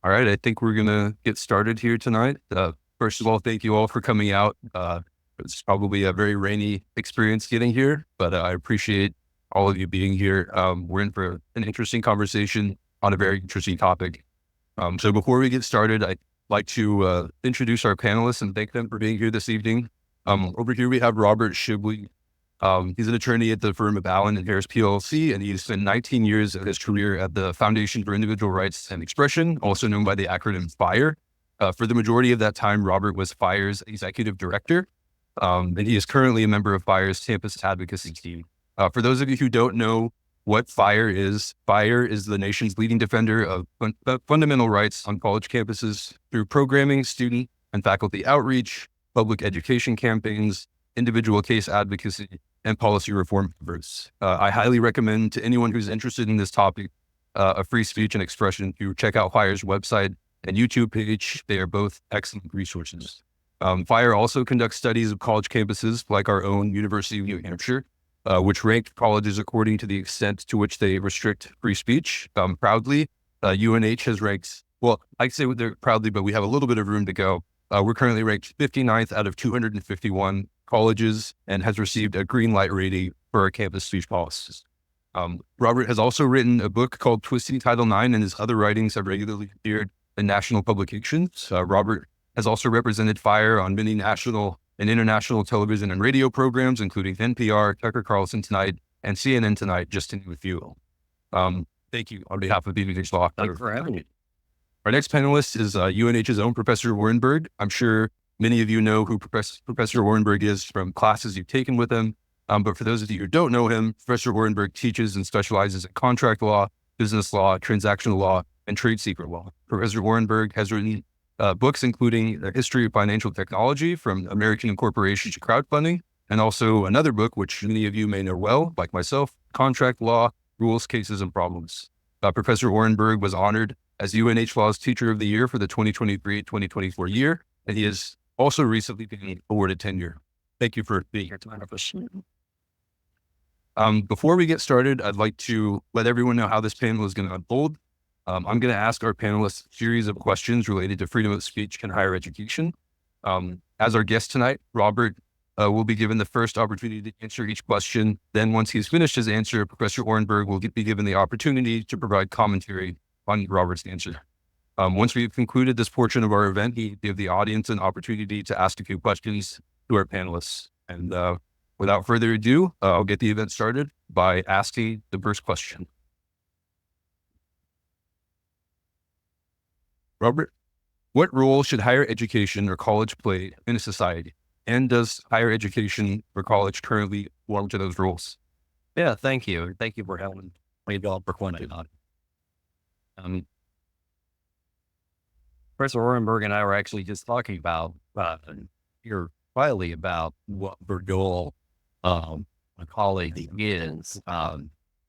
All right, I think we're going to get started here tonight. First of all, thank you all for coming out. It's probably a very rainy experience getting here, but I appreciate all of you being here. We're in for an interesting conversation on a very interesting topic. So before we get started, I'd like to introduce our panelists and thank them for being here this evening. Over here, we have Robert Shibley. He's an attorney at the firm of Allen and Harris PLC, and he's spent 19 years of his career at the Foundation for Individual Rights and Expression, also known by the acronym FIRE. For the majority of that time, Robert was FIRE's executive director, and he is currently a member of FIRE's campus advocacy team. For those of you who don't know what FIRE is the nation's leading defender of fundamental rights on college campuses through programming, student and faculty outreach, public education campaigns, individual case advocacy, and policy reform efforts. I highly recommend to anyone who's interested in this topic of free speech and expression to check out FIRE's website and YouTube page. They are both excellent resources. FIRE also conducts studies of college campuses like our own University of New Hampshire, which rank colleges according to the extent to which they restrict free speech. Proudly, UNH has ranked, well, I say they're proudly, but we have a little bit of room to go. We're currently ranked 59th out of 251 colleges and has received a green light rating for our campus speech policies. Robert has also written a book called Twisting Title IX, and his other writings have regularly appeared in national publications. Robert has also represented FIRE on many national and international television and radio programs, including NPR, Tucker Carlson Tonight, and CNN Tonight, just to name a few. Thank you on behalf of the UNH Law. Thanks for having me. Our next panelist is UNH's own Professor Oranburg. I'm sure many of you know who Professor Oranburg is from classes you've taken with him. But for those of you who don't know him, Professor Oranburg teaches and specializes in contract law, business law, transactional law, and trade secret law. Professor Oranburg has written books including The History of Financial Technology, from American Incorporation to Crowdfunding, and also another book, which many of you may know well, like myself, Contract Law, Rules, Cases, and Problems. Professor Oranburg was honored as UNH Law's Teacher of the Year for the 2023-2024 year, and he has also recently been awarded tenure. Thank you for being here tonight. Before we get started, I'd like to let everyone know how this panel is going to unfold. I'm going to ask our panelists a series of questions related to freedom of speech and higher education. As our guest tonight, Robert will be given the first opportunity to answer each question. Then once he's finished his answer, Professor Oranburg will be given the opportunity to provide commentary on Robert's answer. Once we've concluded this portion of our event, we give the audience an opportunity to ask a few questions to our panelists. And without further ado, I'll get the event started by asking the first question. Robert, what role should higher education or college play in a society? And does higher education or college currently belong to those roles? Yeah, thank you. Thank you for having me for pointing on. Professor Oranburg and I were actually just talking about here quietly about what the goal of college is,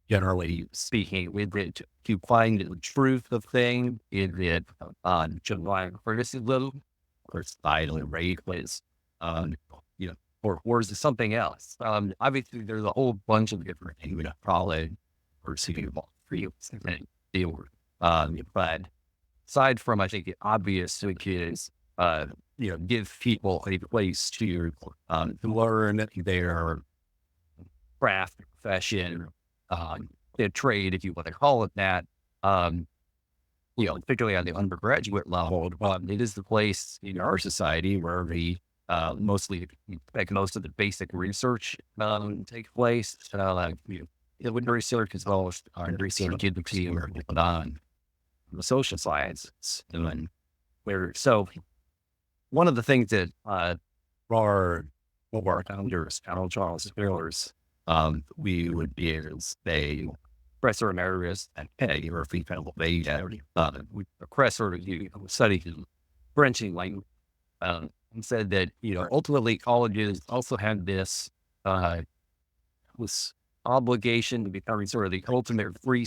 generally speaking. Is it to find the truth of things? Is it to find criticism or societal race? Or is it something else? Obviously, there's a whole bunch of different things with college or free deal with. But aside from, I think, the obvious, which is, give people a place to learn their craft, profession, their trade, if you want to call it that, particularly on the undergraduate level, it is the place in our society where we most of the basic research take place, with research as well as research education or on the social sciences. So one of the things that our founders, Charles Taylor's, we would be is a professor emeritus at University of Pennsylvania, professor who studied French language, and said that, ultimately colleges also have this obligation to become sort of the ultimate free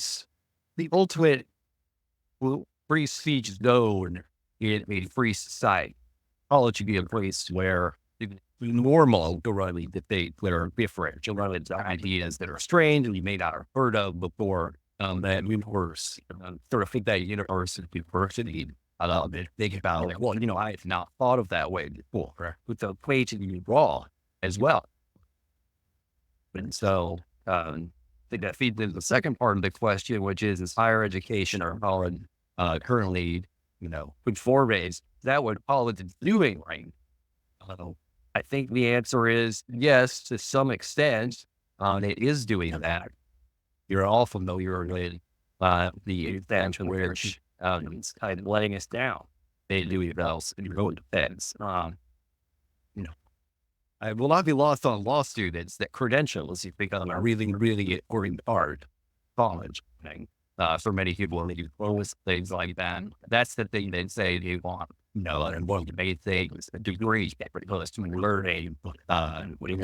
speech zone in a free society. College should be a place where normal debate that are different, ideas that are strange and you may not have heard of before, that universe, sort of think that universe and diversity. Think about like, well, I have not thought of that way before, with the equation you draw as well. And so, I think that feeds into the second part of the question, which is higher education or college currently, conformist? Is that what college is doing right? I think the answer is yes, to some extent. It is doing that. You're all familiar with the extent to which it's kind of letting us down. They do it else in your own defense. I will not be lost on law students that credentials have become a really, really important part of college. For many people, they do close things like that. That's the thing they say they want. And one of the main things, a degree, because to learning, leave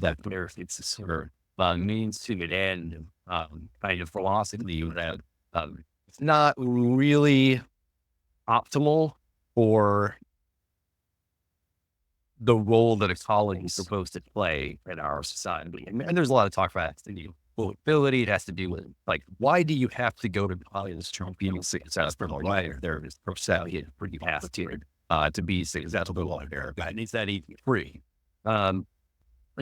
that there. It's a sort of means to an end kind of philosophy that it's not really optimal for the role that a college is supposed to play in our society. And there's a lot of talk about it has to do with ability. It has to do with, like, why do you have to go to college to be successful? Why are there is personality pretty aptitude to be successful in America? And it's that easy free. And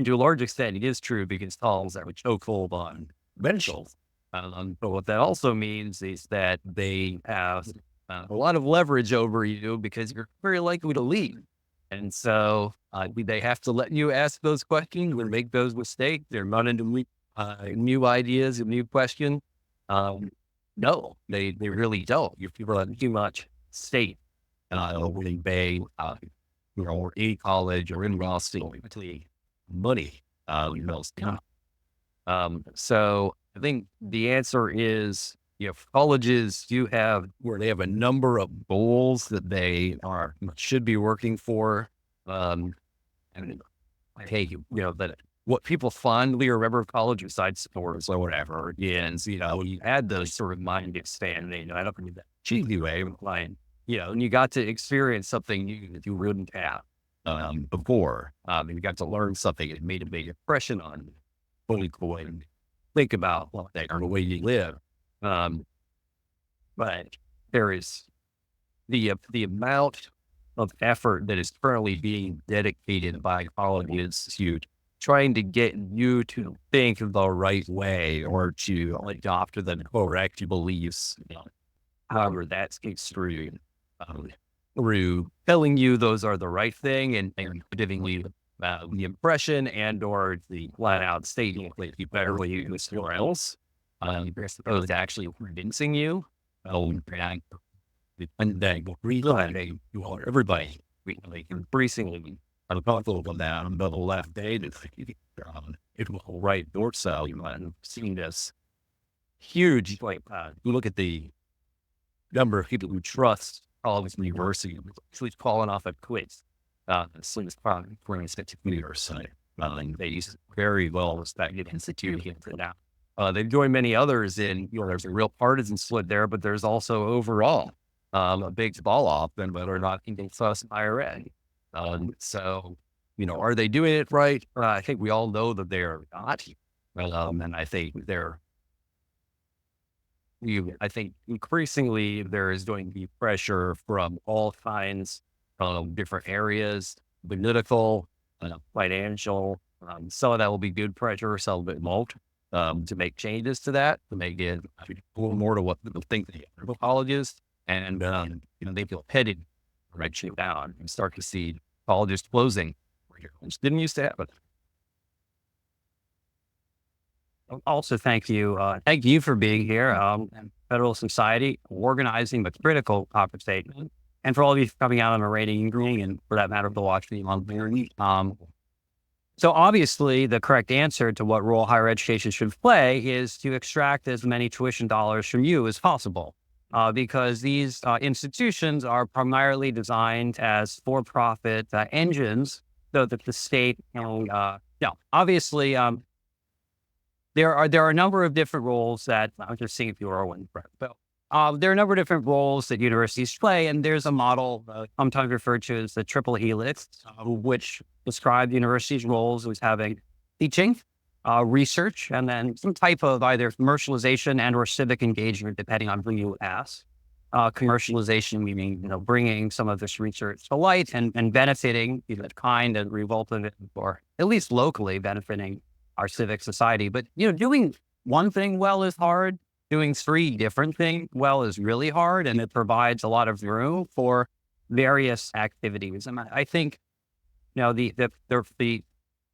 to a large extent, it is true because colleges are chokehold on credentials. But what that also means is that they have a lot of leverage over you because you're very likely to leave. And so they have to let you ask those questions and make those mistakes. They're not into new ideas and new questions. No, they really don't. If people have too much stake in Bay, or a college or in law school, particularly money, so I think the answer is, colleges do have where they have a number of goals that they should be working for. And I take that what people fondly remember of college besides sports or whatever is, you had those sort of mind expanding. I don't mean that cheesy way, like, and you got to experience something new that you wouldn't have before. And you got to learn something that made a big impression on you. Fully cool and think about the way you live. But there is the amount of effort that is currently being dedicated by colleges to trying to get you to think the right way or to adopt the correct beliefs. However, that's construed through telling you those are the right thing and giving you the impression and or the flat out statement that you better use somewhere else. As opposed to actually convincing you. And then you are everybody. We increasingly uncomfortable with that on the left day. It will right north south. I've seen this huge, you look at the number of people who trust college and university, actually calling off a quiz. It's probably for institute university. They use very well respected institutions for that. They've joined many others in, there's a real partisan split there, but there's also overall a big fall off in whether or not people trust higher ed. So, are they doing it right? I think we all know that they're not. And I think I think increasingly there is going to be pressure from all kinds of different areas, political, financial. Some of that will be good pressure, some of it won't. To make changes to that, to make it a little more to what people think the colleges, and they feel headed direction down and start to see colleges closing, which didn't used to happen. Also, thank you for being here. Federal Society organizing the critical conversation, and for all of you coming out on a rating and green, and for that matter, for watching on there. So obviously, the correct answer to what role higher education should play is to extract as many tuition dollars from you as possible, because these institutions are primarily designed as for-profit engines, so that the state can. Obviously, there are a number of different roles that I'm just seeing if you are one, but there are a number of different roles that universities play, and there's a model sometimes referred to as the triple helix, which describes universities' roles as having teaching, research, and then some type of either commercialization and or civic engagement, depending on who you ask. Commercialization meaning, bringing some of this research to light and benefiting either kind and resultant, or at least locally benefiting our civic society. But, doing one thing well is hard. Doing three different things well is really hard, and it provides a lot of room for various activities. And I think, the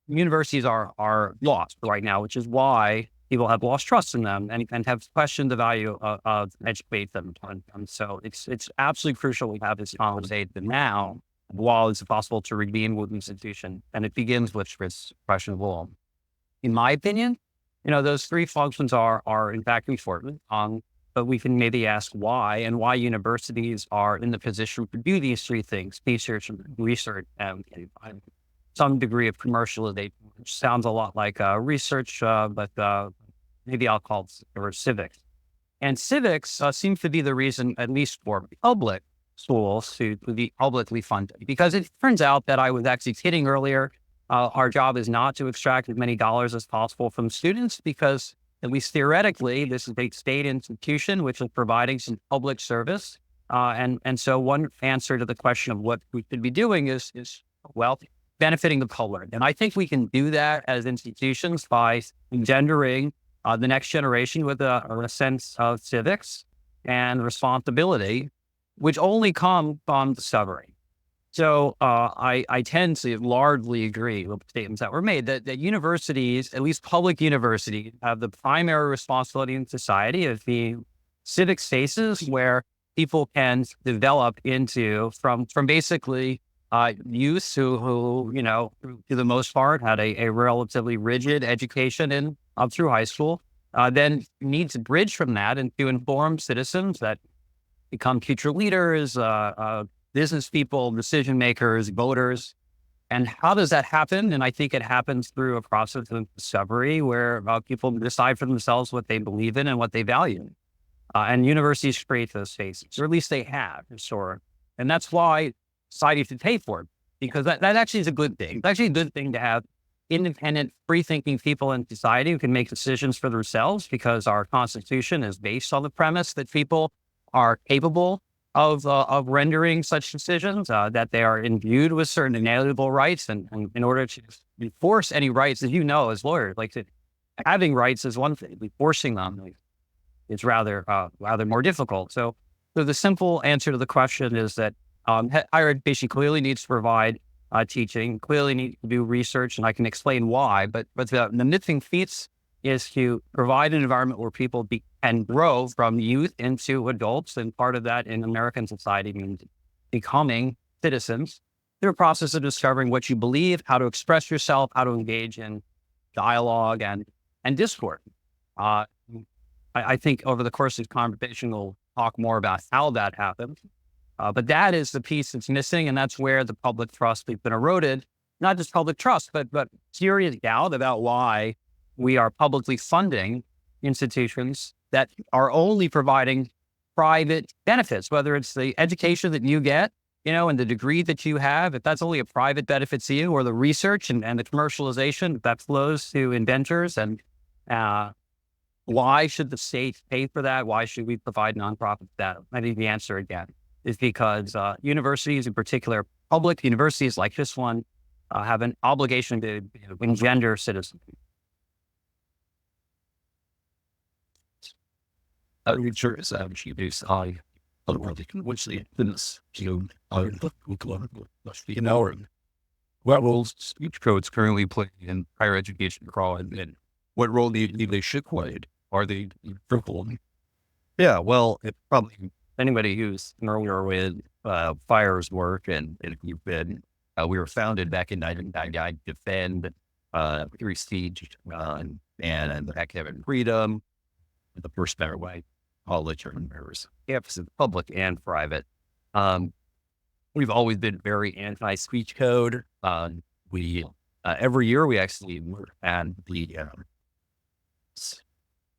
universities are lost right now, which is why people have lost trust in them and have questioned the value of educate them. And so it's absolutely crucial we have this conversation now while it's possible to redeem with institution. And it begins with this question of law. In my opinion, those three functions are in fact important. But we can maybe ask why and why universities are in the position to do these three things: research, and some degree of commercialization, which sounds a lot like research, but maybe I'll call it civics. And civics seems to be the reason, at least for public schools, to be publicly funded. Because it turns out that I was actually kidding earlier, our job is not to extract as many dollars as possible from students, because at least theoretically, this is a state institution which is providing some public service. And so one answer to the question of what we should be doing is benefiting the public. And I think we can do that as institutions by engendering the next generation with a sense of civics and responsibility, which only come from discovery. So I tend to largely agree with the statements that were made that universities, at least public universities, have the primary responsibility in society of being civic spaces where people can develop into from basically youth who, to the most part, had a relatively rigid education up through high school, then need to bridge from that into informed citizens that become future leaders, business people, decision makers, voters. And how does that happen? And I think it happens through a process of discovery where people decide for themselves what they believe in and what they value. And universities create those spaces, or at least they have historically. And that's why society should pay for it, because that actually is a good thing. It's actually a good thing to have independent, free-thinking people in society who can make decisions for themselves, because our Constitution is based on the premise that people are capable of rendering such decisions, that they are imbued with certain inalienable rights. And in order to enforce any rights, as as lawyers, having rights is one thing, enforcing them is rather more difficult. So the simple answer to the question is that higher education clearly needs to provide teaching, clearly needs to do research, and I can explain why. But the missing piece is to provide an environment where people can grow from youth into adults, and part of that in American society means becoming citizens through a process of discovering what you believe, how to express yourself, how to engage in dialogue and discourse. I think over the course of this conversation, we'll talk more about how that happens. But that is the piece that's missing, and that's where the public trust has been eroded. Not just public trust, but serious doubt about why we are publicly funding institutions that are only providing private benefits, whether it's the education that you get, and the degree that you have, if that's only a private benefit to you, or the research and the commercialization that flows to inventors. And why should the state pay for that? Why should we provide nonprofits that? I think the answer again is because universities, in particular public universities like this one, have an obligation to engender citizens. What roles speech codes currently play in higher education abroad, and what role do they should play? Are they fruitful? Yeah, well, it probably anybody who's familiar with FIRE's work, and if you've been, we were founded back in 1999 to defend free speech and academic freedom, the first better way, college members, campuses, public and private. We've always been very anti-speech code. We every year we actually look at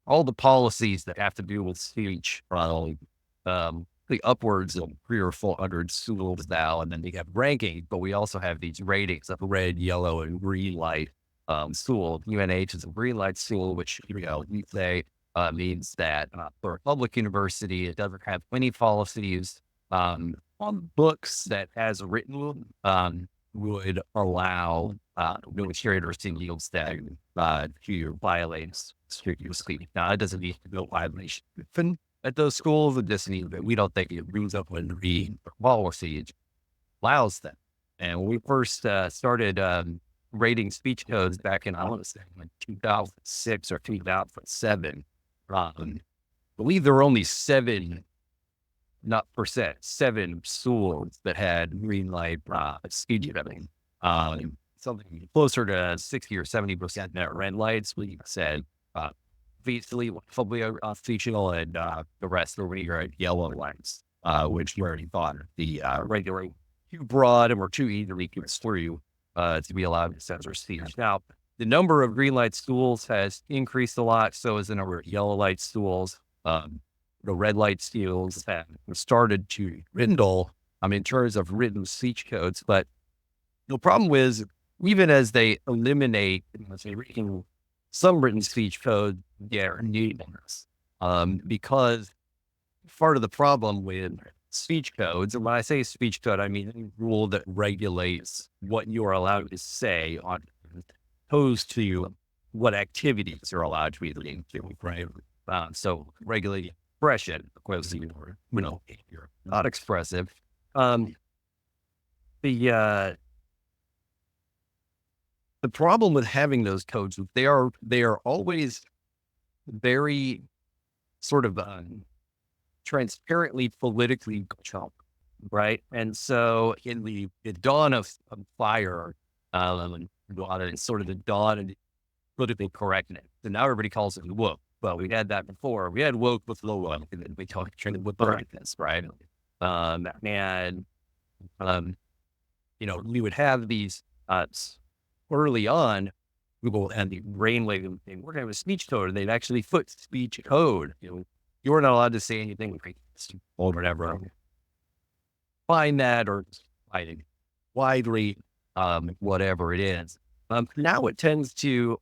all the policies that have to do with speech, probably the upwards of 300 or 400 schools now, and then they have rankings, but we also have these ratings of red, yellow, and green light. school. UNH is a green light school, which, we say means that for a public university, it doesn't have any policies on books that, as written, would allow military or singles that to violate security speech. Now, it doesn't need to go violation at those schools. It just means that we don't think it brings up when the policy allows them. And when we first started rating speech codes back in, I want to say, like 2006 or 2007, I believe there were only seven schools that had green light speech coding. Something closer to 60 or 70% that red lights. We said obviously probably fictional, and the rest were yellow lights, which we already thought the regular too broad and were too easily construed to be allowed to censor speech. Now, the number of green light schools has increased a lot. So has the number of yellow light schools. The red light schools have started to dwindle in terms of written speech codes. But the problem is, even as they eliminate, let's say, some written speech code, they're needless. Because part of the problem with speech codes, and when I say speech code, I mean any rule that regulates what you are allowed to say on opposed to what activities are allowed to be linked to, right? So regulating expression, of course, you're not expressive. The problem with having those codes, they are always very sort of transparently politically chunk, right? And so in the dawn of fire, it's sort of the dawn of political correctness. And now everybody calls it woke. Well, we had that before. We had woke with low one, and then we talked with correctness, right? We would have these early on. Google and the brainwave thing. We're going to have a speech code, and they'd actually put speech code. You were not allowed to say anything or whatever. Find that or fighting widely, whatever it is. Now it tends to,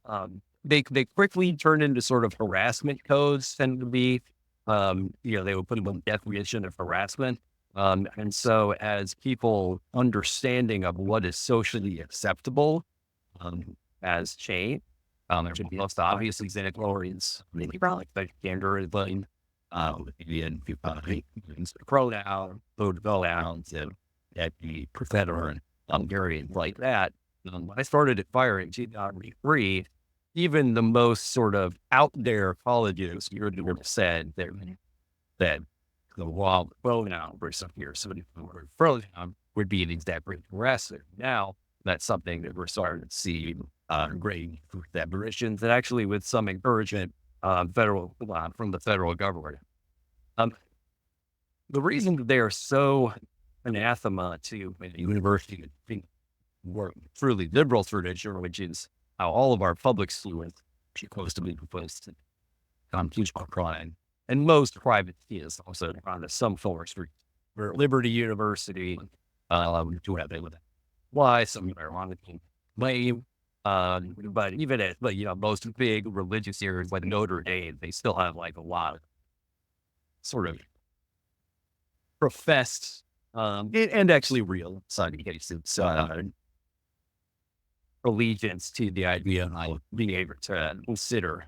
they quickly turn into sort of harassment codes, tend to be, they would put them on definition of harassment. And so as people understanding of what is socially acceptable has changed, there's the most obvious example is maybe like gender is like, pronoun, pronouns, and the professor and Hungarian like that. When I started at Fire in 2003, even the most sort of out there colleges said that the wild pronoun for some years, so the word pronoun would be an exactly harassment. Now that's something that we're starting to see great definitions, and actually with some encouragement from the federal government. The reason that they are so anathema to a university that work truly liberal tradition, which is how all of our public schools are supposed to be proposed to constitutional crime, and most private schools also on some force for Liberty University, to have it with why some are on the team blame. But even at most big religious areas like Notre Dame, they still have like a lot of sort of professed and actually real some cases allegiance to the idea of being able to consider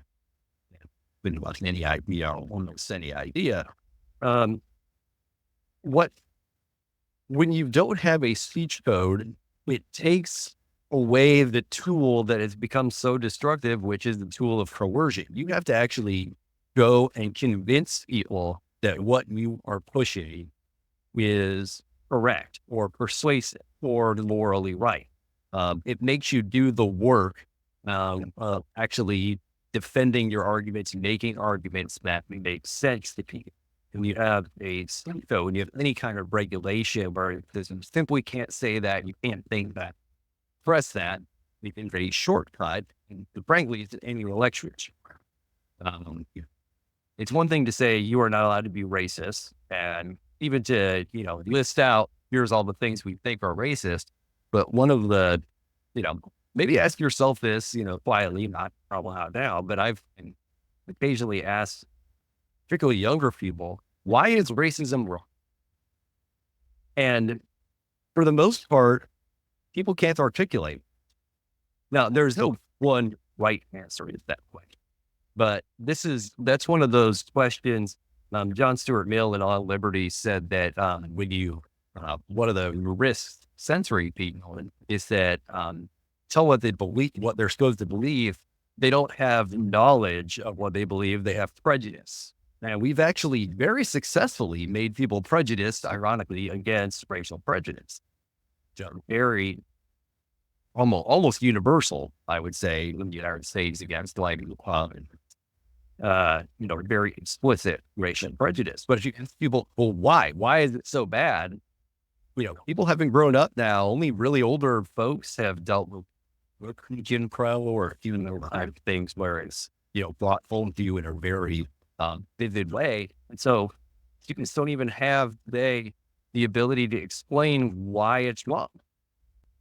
any idea or almost any idea. When you don't have a speech code, it takes away the tool that has become so destructive, which is the tool of coercion. You have to actually go and convince people that what you are pushing is correct or persuasive or morally right. It makes you do the work of actually defending your arguments, making arguments that make sense to people. And you have a speech code, when you have any kind of regulation where you simply can't say that, you can't think that, press that, you can create a shortcut, and frankly, it's an annual lecture. It's one thing to say you are not allowed to be racist, and even to, list out, here's all the things we think are racist. But one of the, maybe ask yourself this, quietly, not probably not now, but I've occasionally asked, particularly younger people, why is racism wrong? And for the most part, people can't articulate. Now, there's no one right answer to that question, but that's one of those questions. John Stuart Mill in On Liberty said that when you, one of the risks censoring people is that tell what they believe, what they're supposed to believe, they don't have knowledge of what they believe. They have prejudice. And we've actually very successfully made people prejudiced, ironically, against racial prejudice. So very almost universal, I would say, in the United States against like very explicit racial prejudice. But if you ask people, well, why? Why is it so bad? People having grown up now, only really older folks have dealt with Jim Crow or even those kind of things where it's, brought home to you in a very vivid way. And so students don't even have the ability to explain why it's wrong.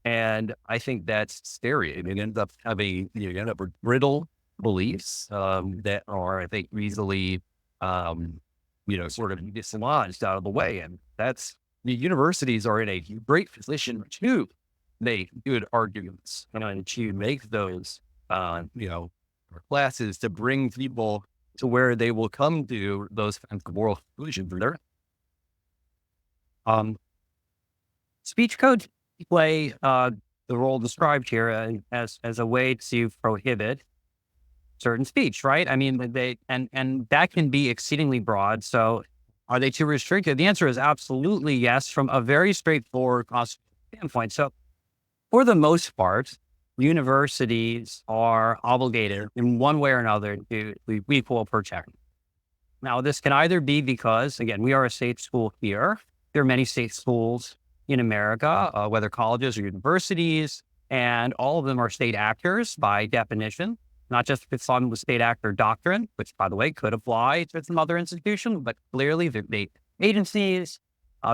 And I think that's scary. And it ends up having, you end up with brittle beliefs that are, I think, easily, sort of dislodged out of the way. And that's, the universities are in a great position to make good arguments and to make those, classes to bring people to where they will come to those kinds of moral conclusions. Speech codes play the role described here as a way to prohibit certain speech, right? I mean, and that can be exceedingly broad. So are they too restrictive? The answer is absolutely yes, from a very straightforward standpoint. So for the most part, universities are obligated in one way or another to equal protection. Now, this can either be because, again, we are a state school here. There are many state schools in America, whether colleges or universities, and all of them are state actors by definition, not just if it's on the state actor doctrine, which, by the way, could apply to some other institution, but clearly they're state agencies.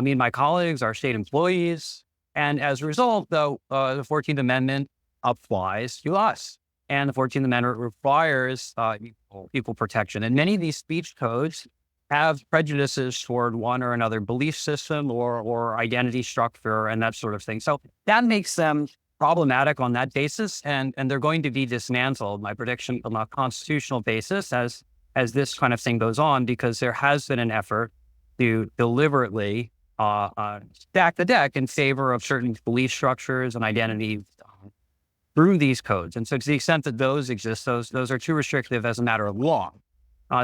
Me and my colleagues are state employees. And as a result, though, the 14th Amendment applies to us. And the 14th Amendment requires equal protection. And many of these speech codes have prejudices toward one or another belief system or identity structure and that sort of thing. So that makes them problematic on that basis, and they're going to be dismantled, my prediction, on a constitutional basis as this kind of thing goes on, because there has been an effort to deliberately stack the deck in favor of certain belief structures and identities through these codes. And so to the extent that those exist, those are too restrictive as a matter of law.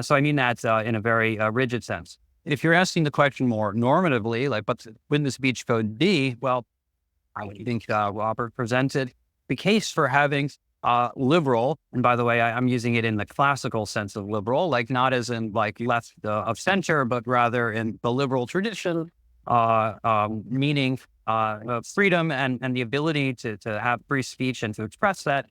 So I mean that in a very rigid sense. If you're asking the question more normatively, like what's wouldn't the speech code be? Well, I think Robert presented the case for having liberal, and by the way, I'm using it in the classical sense of liberal, like not as in like left of center, but rather in the liberal tradition, meaning freedom and the ability to have free speech and to express that.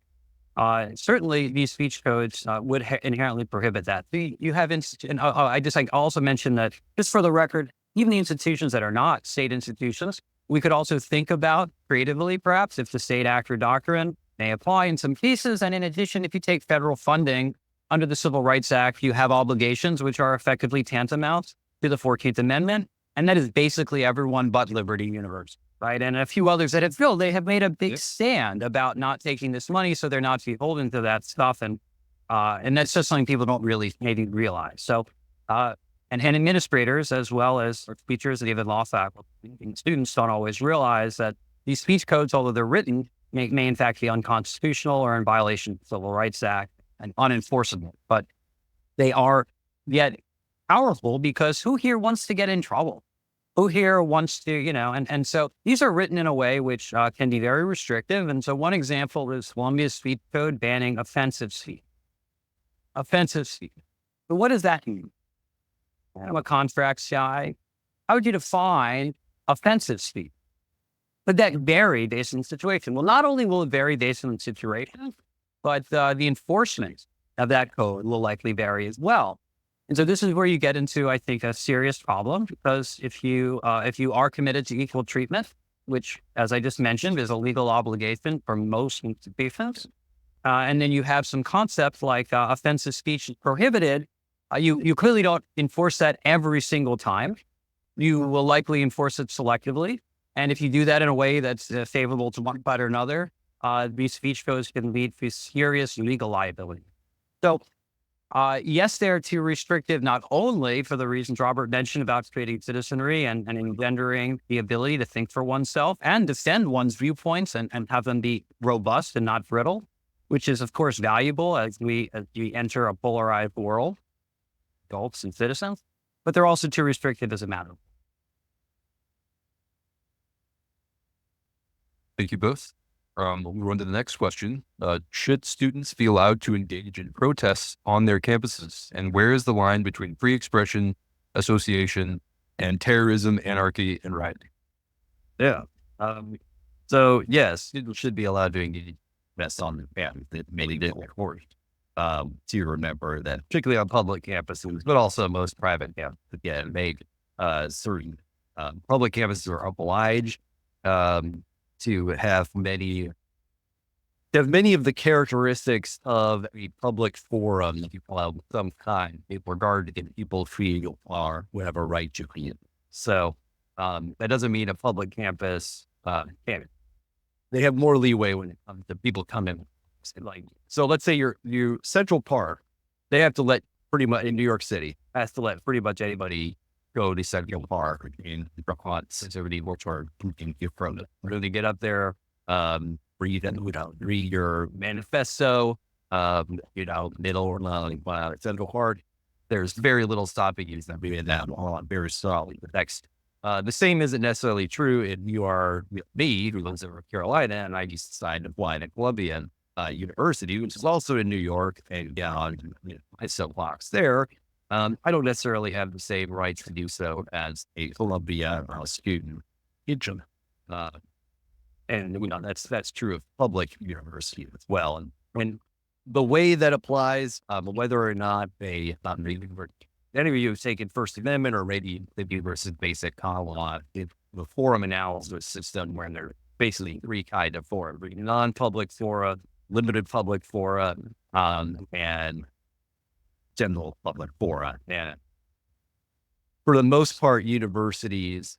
Certainly, these speech codes would inherently prohibit that. You have, I also mentioned that, just for the record, even the institutions that are not state institutions, we could also think about creatively, perhaps, if the state actor doctrine may apply in some cases. And in addition, if you take federal funding under the Civil Rights Act, you have obligations which are effectively tantamount to the 14th Amendment. And that is basically everyone but Liberty University, right? And a few others that they have made a big stand about not taking this money, so they're not beholden to that stuff. And that's just something people don't really maybe realize. So, and administrators, as well as teachers and even law faculty and students, don't always realize that these speech codes, although they're written, may in fact be unconstitutional or in violation of the Civil Rights Act and unenforceable. But they are yet powerful, because who here wants to get in trouble? Who here wants to, and so these are written in a way which can be very restrictive. And so one example is Columbia's speech code banning offensive speech. Offensive speech. But what does that mean? I'm a contracts guy. How would you define offensive speech? But that vary based on the situation. Well, not only will it vary based on the situation, but the enforcement of that code will likely vary as well. And so this is where you get into, I think, a serious problem, because if you are committed to equal treatment, which, as I just mentioned, is a legal obligation for most institutions. And then you have some concepts like offensive speech is prohibited. You clearly don't enforce that every single time. You will likely enforce it selectively. And if you do that in a way that's favorable to one side or another, these speech codes can lead to serious legal liability. So, yes, they're too restrictive, not only for the reasons Robert mentioned about creating citizenry and engendering the ability to think for oneself and defend one's viewpoints and have them be robust and not brittle, which is, of course, valuable as we enter a polarized world, adults and citizens, but they're also too restrictive as a matter. Thank you both. We'll move on to the next question. Should students be allowed to engage in protests on their campuses? And where is the line between free expression, association, and terrorism, anarchy, and rioting? Yeah. So yes, students should be allowed to engage protests on the campus. That made it important to remember that, particularly on public campuses, but also most private campuses, again, certain public campuses are obliged to have many of the characteristics of a public forum, if you allow some kind, in regard to people feel or who have a right to be. So that doesn't mean a public campus can't. They have more leeway when it comes to people coming. Like, so let's say your Central Park, they have to let pretty much in New York City has to let pretty much anybody go to Central Park in Brooklyn, sensitivity, which are from really get up there, read your manifesto, middle or long, Central Park. There's very little stopping you from doing that on very solid. The same isn't necessarily true if you are me, who lives in North Carolina, and I used to sign to fly to Columbia University, which is also in New York, and down my soapbox there. I don't necessarily have the same rights to do so as a Columbia student. And that's true of public universities as well. And when the way that applies, whether or not any of you have taken First Amendment or maybe the versus basic common law, the forum analysis system where there are basically three kinds of forum: non-public fora, limited public fora, and general public fora. And for the most part, universities,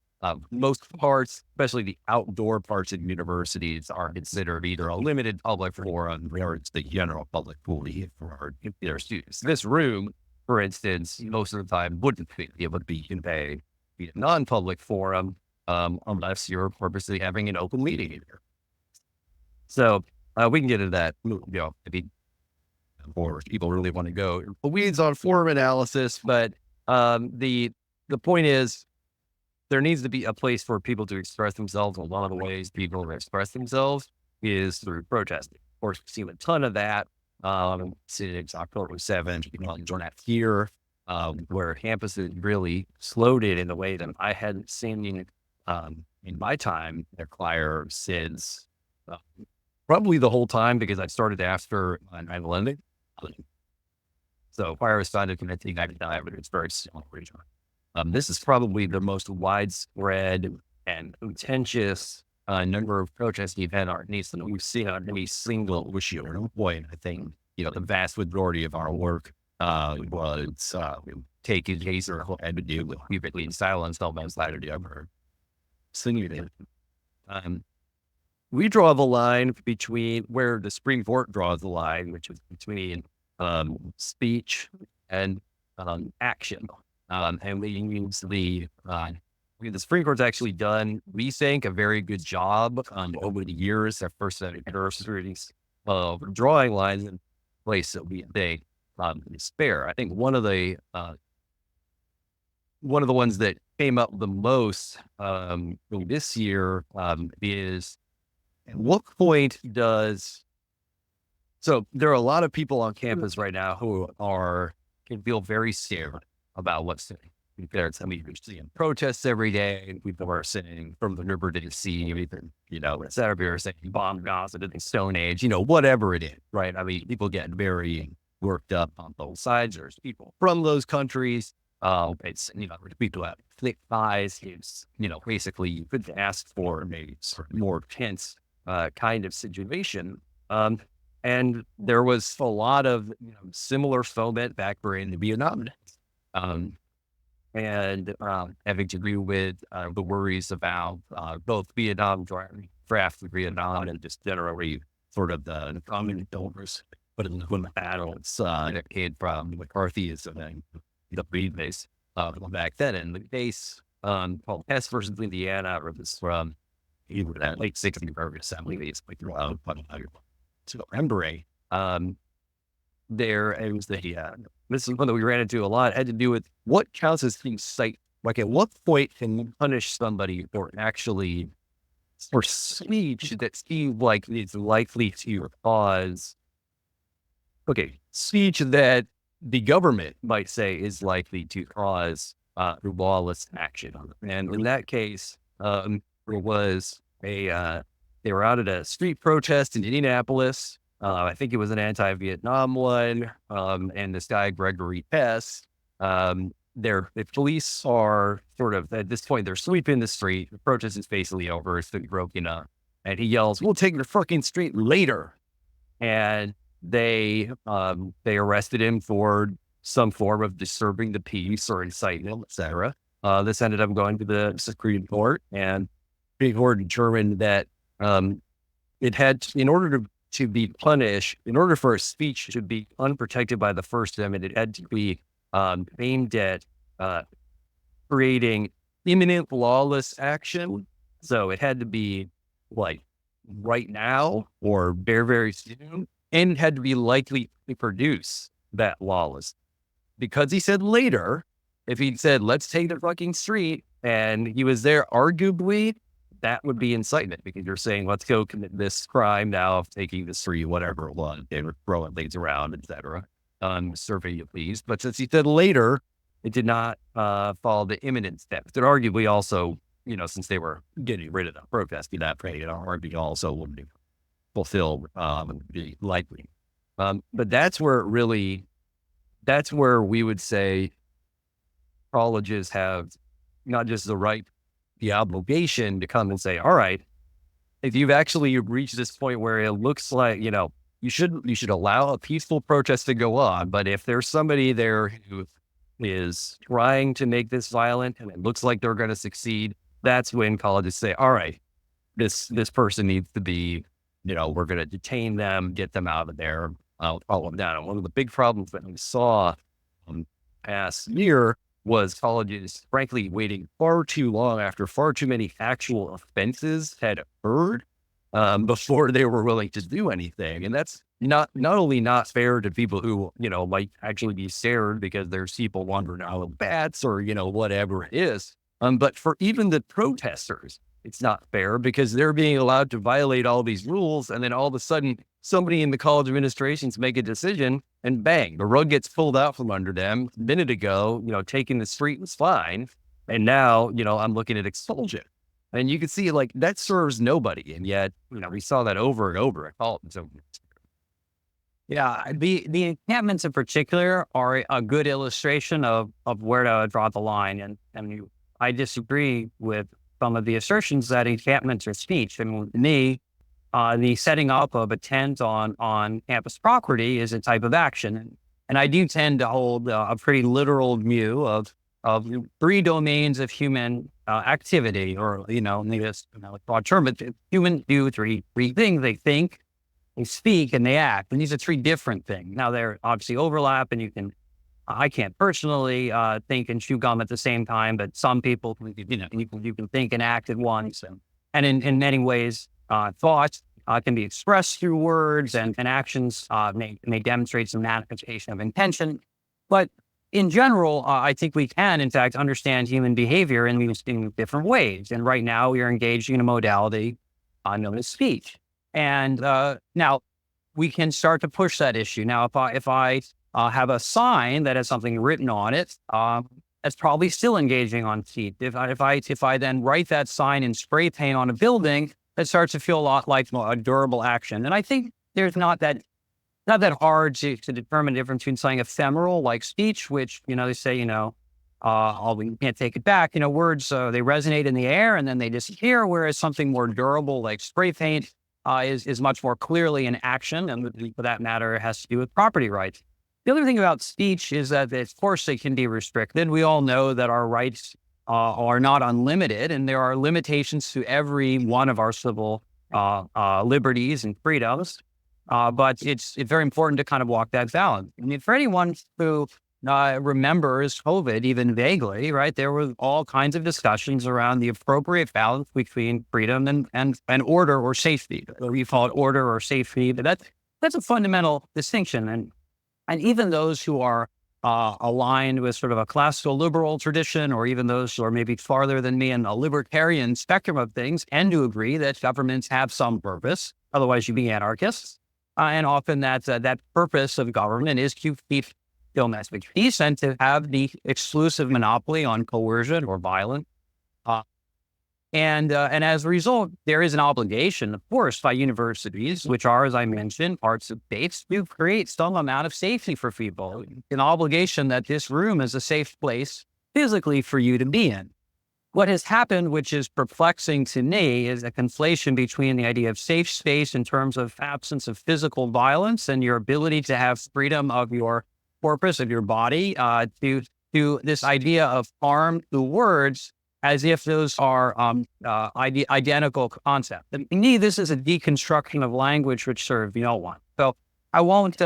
most parts, especially the outdoor parts of universities, are considered either a limited public forum or it's the general public pool for their students. This room, for instance, most of the time wouldn't be able to be a non-public forum unless you're purposely having an open meeting in here. So we can get into that, or people really want to go weeds on forum analysis, but the point is there needs to be a place for people to express themselves. A lot of the ways people express themselves is through protesting. Of course, we've seen a ton of that since October 7th, join that here, where campuses really exploded in a way that I hadn't seen in my time at Clier since probably the whole time, because I started after 9/11. So Clier was founded in 1999, but it's very small region. This is probably the most widespread and contentious number of protests we've had that we've seen on any single issue or point. I think, the vast majority of our work was taking case or had to do with publicly silence almost Saturday ever. We draw the line between where the Supreme Court draws the line, which is between speech and action. And we use the Supreme Court's actually done, we think, a very good job over the years, our first set of universities of drawing lines in place that we think is fair. I think one of the ones that came up the most this year is, at what point so there are a lot of people on campus right now who can feel very scared about what's happening. There's, you're seeing protests every day. People are saying from the river to the sea, et cetera, saying bomb Gaza to the Stone Age, whatever it is, right? People get very worked up on both sides. There's people from those countries It's, people have thick thighs. It's, basically you could ask for a sort of more tense kind of situation. And there was a lot of similar foment back during the Vietnam. Um, and having to do with the worries about both Vietnam draft of Vietnam and just generally sort of the common donors, but in the battles that came from McCarthyism and the Breed base back then. And the base called Hess versus Indiana, or this from either that late 60s or assembly base, like to Oranburg. There, it was this is one that we ran into a lot. It had to do with what counts as being site. Like, at what point can you punish somebody for speech that seems like it's likely to cause, speech that the government might say is likely to cause lawless action. And in that case, there was they were out at a street protest in Indianapolis. I think it was an anti-Vietnam one. And this guy, Gregory Hess, the police are sort of, at this point, they're sweeping the street. The protest is basically over. It's been broken up. And he yells, "We'll take the fucking street later." And they arrested him for some form of disturbing the peace or incitement, etc. This ended up going to the Supreme Court, and the Supreme Court determined that it had, in order to be punished, in order for a speech to be unprotected by the First Amendment, it had to be aimed at creating imminent lawless action. So it had to be like right now or very, very soon, and it had to be likely to produce that lawless. Because he said later, if he'd said, "Let's take the fucking street," and he was there, arguably, that would be incitement, because you're saying, "Let's go commit this crime now of taking the street," whatever it was. They were throwing things around, etc. Survey your please. But since he said later, it did not follow the imminent steps. That arguably also, since they were getting rid of the protest, that arguably also wouldn't be fulfilled, be likely. But that's where we would say colleges have not just the right, the obligation to come and say, "All right, if you've actually reached this point where it looks like, you should allow a peaceful protest to go on. But if there's somebody there who is trying to make this violent and it looks like they're going to succeed," that's when colleges say, "All right, this person needs to be, we're going to detain them, get them out of there, follow them down." And one of the big problems that we saw past year was colleges, frankly, waiting far too long after far too many actual offenses had occurred before they were willing to do anything. And that's not only not fair to people who, might actually be scared because there's people wandering out with bats or, whatever it is. But for even the protesters, it's not fair because they're being allowed to violate all these rules. And then all of a sudden, somebody in the college administrations make a decision and bang, the rug gets pulled out from under them. A minute ago, taking the street was fine. And now, I'm looking at expulsion. And you can see like that serves nobody. And yet, we saw that over and over at college. So, yeah, the encampments in particular are a good illustration of where to draw the line. And I disagree with some of the assertions that encampments are speech. And to me, the setting up of a tent on campus property is a type of action. And I do tend to hold a pretty literal view of three domains of human activity, or, maybe it's a broad term, but humans do three things. They think, they speak, and they act. And these are three different things. Now, they're obviously overlap, and I can't personally think and chew gum at the same time, but some people, you can think and act at once. And in many ways, thoughts can be expressed through words, and actions may demonstrate some manifestation of intention. But in general, I think we can, in fact, understand human behavior in these different ways. And right now, we are engaged in a modality known as speech. And now we can start to push that issue. Now, if I have a sign that has something written on it, that's probably still engaging on speech. If I then write that sign in spray paint on a building, it starts to feel a lot like a durable action. And I think there's not that hard to determine the difference between something ephemeral like speech, which, they say, we can't take it back. Words, they resonate in the air and then they disappear, whereas something more durable like spray paint is much more clearly in action. And for that matter, it has to do with property rights. The other thing about speech is that, of course, it can be restricted. We all know that our rights are not unlimited, and there are limitations to every one of our civil liberties and freedoms. But it's very important to kind of walk that balance. I mean, for anyone who remembers COVID, even vaguely, right, there were all kinds of discussions around the appropriate balance between freedom and order or safety. We call it order or safety, but that's a fundamental distinction. And even those who are aligned with sort of a classical liberal tradition, or even those who are maybe farther than me in a libertarian spectrum of things, tend to agree that governments have some purpose. Otherwise, you'd be anarchists. And often that purpose of government is to keep domestic peace and to have the exclusive monopoly on coercion or violence. And as a result, there is an obligation, of course, by universities, which are, as I mentioned, parts of states, to create some amount of safety for people. An obligation that this room is a safe place physically for you to be in. What has happened, which is perplexing to me, is a conflation between the idea of safe space in terms of absence of physical violence and your ability to have freedom of your corpus, of your body, to this idea of harm through words, as if those are identical concepts. And to me, this is a deconstruction of language which serves no one. So I won't,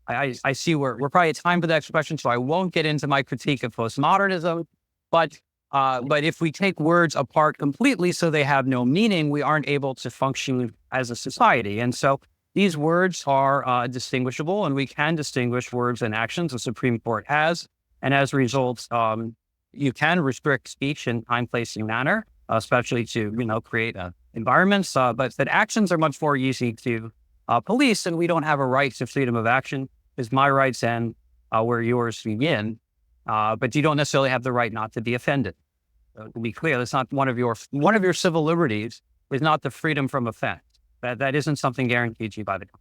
I see we're probably at time for the next question, so I won't get into my critique of postmodernism. But if we take words apart completely so they have no meaning, we aren't able to function as a society. And so these words are distinguishable, and we can distinguish words and actions. The Supreme Court has. And as a result, you can restrict speech in time, place, and manner, especially to create environments. But actions are much more easy to police, and we don't have a right to freedom of action, because my rights end where yours begin. But you don't necessarily have the right not to be offended. To be clear, that's not one of your civil liberties. Is not the freedom from offense. That isn't something guaranteed to you by the government.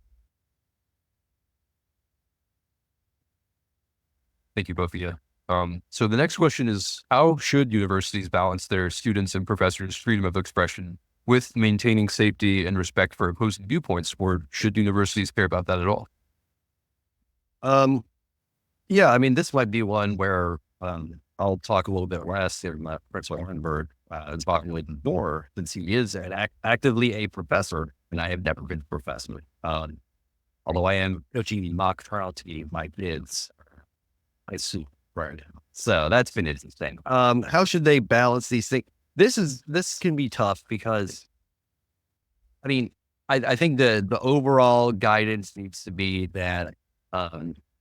Thank you, both of you. So the next question is, how should universities balance their students' and professors' freedom of expression with maintaining safety and respect for opposing viewpoints, or should universities care about that at all? Yeah, I mean, this might be one where I'll talk a little bit less in Professor Oranburg is talking with more, since he is actively a professor, and I have never been a professor. Although I am coaching the mock trial team, my kids, I assume, right? So that's been interesting. How should they balance these things? This can be tough because, I mean, I think the overall guidance needs to be that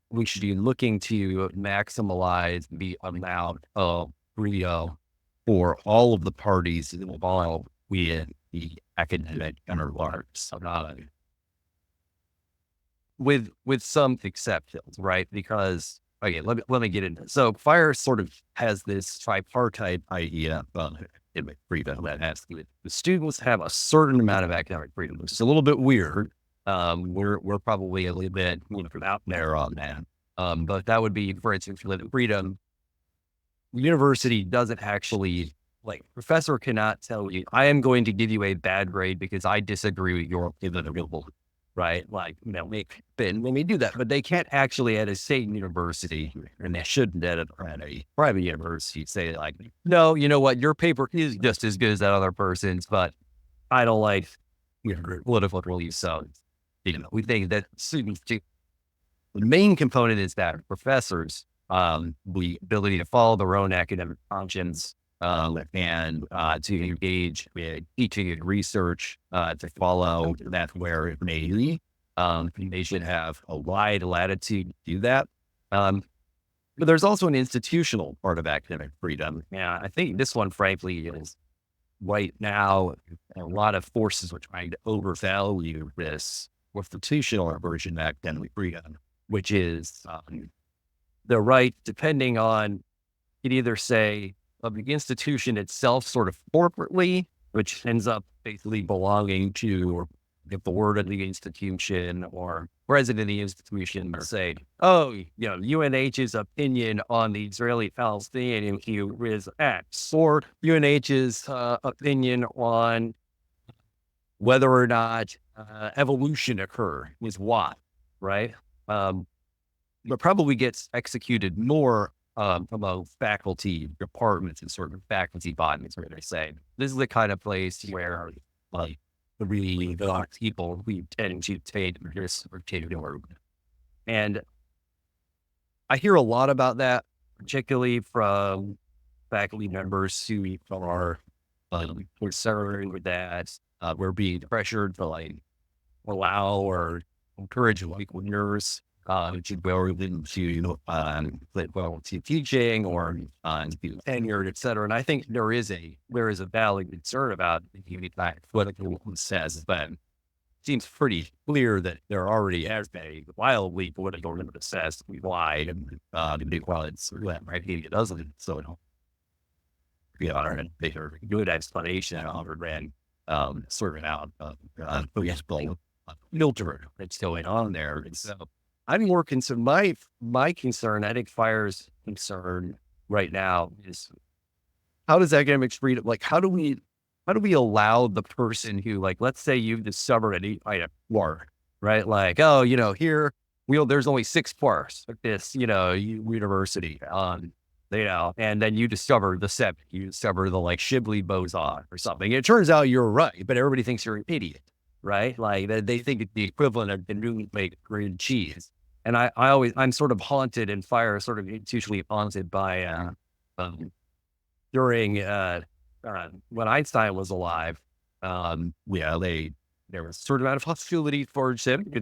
we should be looking to maximize the amount of freedom for all of the parties involved with the academic interlarge. So not with some exceptions, right? Because let me get into it. So FIRE sort of has this tripartite idea of academic freedom that has to do with the students have a certain amount of academic freedom, which is a little bit weird. We're probably a little bit out there on that. But that would be, for instance, freedom. University doesn't actually, professor cannot tell you, I am going to give you a bad grade because I disagree with your opinion, right? When we do that, but they can't actually at a state university, and they shouldn't at a private university say no, you know what, your paper is just as good as that other person's, but I don't like political beliefs. So, we think that students do. The main component is that professors, the ability to follow their own academic conscience, and to engage with teaching and research, to follow that where it may be. They should have a wide latitude to do that. But there's also an institutional part of academic freedom. Yeah, I think this one, frankly, is right now, a lot of forces are trying to overvalue this institutional version of academic freedom, which is the right, depending on, you'd either say of the institution itself sort of corporately, which ends up basically belonging to the board of the institution or president of the institution say, oh, UNH's opinion on the Israeli-Palestinian issue is X, or UNH's opinion on whether or not evolution occur is Y, right? But probably gets executed more among faculty departments and sort of faculty bodies where they say, this is the kind of place where the really the people we tend to take this particular. And I hear a lot about that, particularly from faculty members who are concerned with that. We're being pressured to allow or encourage learners to go into teaching or to be tenured, et cetera. And I think there is a valid concern about what it says, but it seems pretty clear that there already has been a wildly political assessed why and while it's right, he doesn't. So they are a good explanation of Harvard ran sorting out filter that's going on there. And so I'm more concerned. My concern, I think FIRE's concern right now is how does academic freedom, how do we allow the person who, let's say you've discovered an quark, right? Here there's only 6 quarks at this, university, and then you discover the 7th, you discover the Shibley boson or something. It turns out you're right, but everybody thinks you're an idiot, right? They think it's the equivalent of the newly made green cheese. And I'm sort of haunted and FIRE sort of institutionally haunted by, during, when Einstein was alive, there was sort of out of hostility towards him. The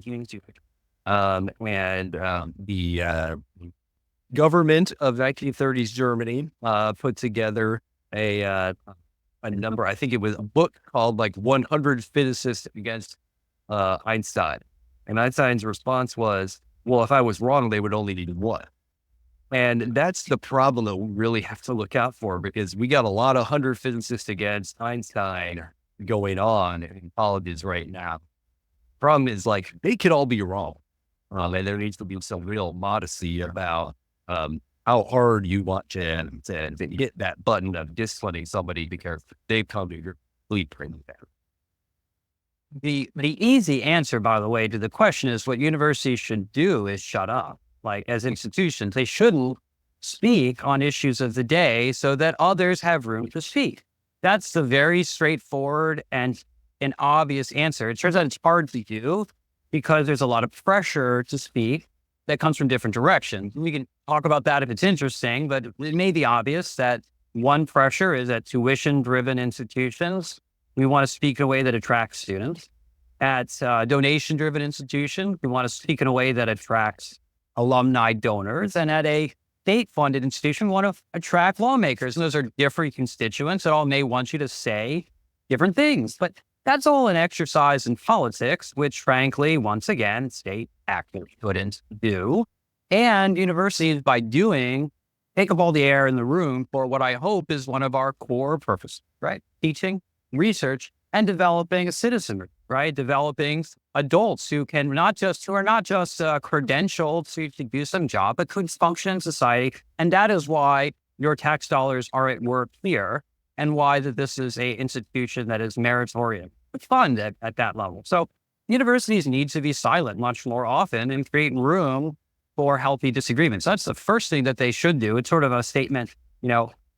government of 1930s Germany, put together a number, I think it was a book called 100 Physicists Against Einstein. And Einstein's response was, well, if I was wrong, they would only need 1. And that's the problem that we really have to look out for, because we got a lot of 100 physicists against Einstein going on in colleges right now. Problem is they could all be wrong. And there needs to be some real modesty about how hard you want to hit that button of disciplining somebody because they've come to your complete training. The easy answer, by the way, to the question is what universities should do is shut up. As institutions, they shouldn't speak on issues of the day so that others have room to speak. That's the very straightforward and an obvious answer. It turns out it's hard to do because there's a lot of pressure to speak that comes from different directions. We can talk about that if it's interesting, but it may be obvious that one pressure is at tuition-driven institutions. We want to speak in a way that attracts students. At donation-driven institutions, we want to speak in a way that attracts alumni donors. And at a state-funded institution, we want to attract lawmakers. And those are different constituents that all may want you to say different things. But that's all an exercise in politics, which frankly, once again, state actors couldn't do. And universities, by doing, take up all the air in the room for what I hope is one of our core purposes, right? Teaching, research, and developing a citizenry, right? Developing adults who are not just credentialed to do some job, but could function in society. And that is why your tax dollars are at work here, and why that this is a institution that is meritorious, fund at that level. So universities need to be silent much more often and create room for healthy disagreements. That's the first thing that they should do. It's sort of a statement,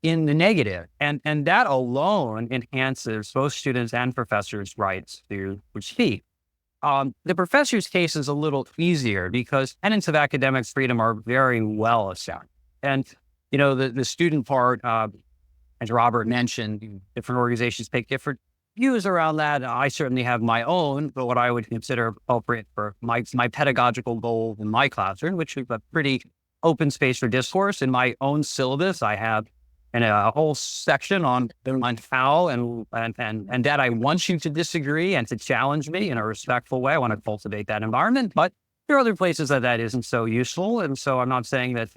in the negative. And that alone enhances both students and professors' rights to speak. The professor's case is a little easier because tenets of academic freedom are very well established. And, the student part, as Robert mentioned, different organizations take different views around that. I certainly have my own, but what I would consider appropriate for my pedagogical goal in my classroom, which is a pretty open space for discourse. In my own syllabus, I have a whole section on how and that I want you to disagree and to challenge me in a respectful way. I want to cultivate that environment, but there are other places that isn't so useful. And so I'm not saying that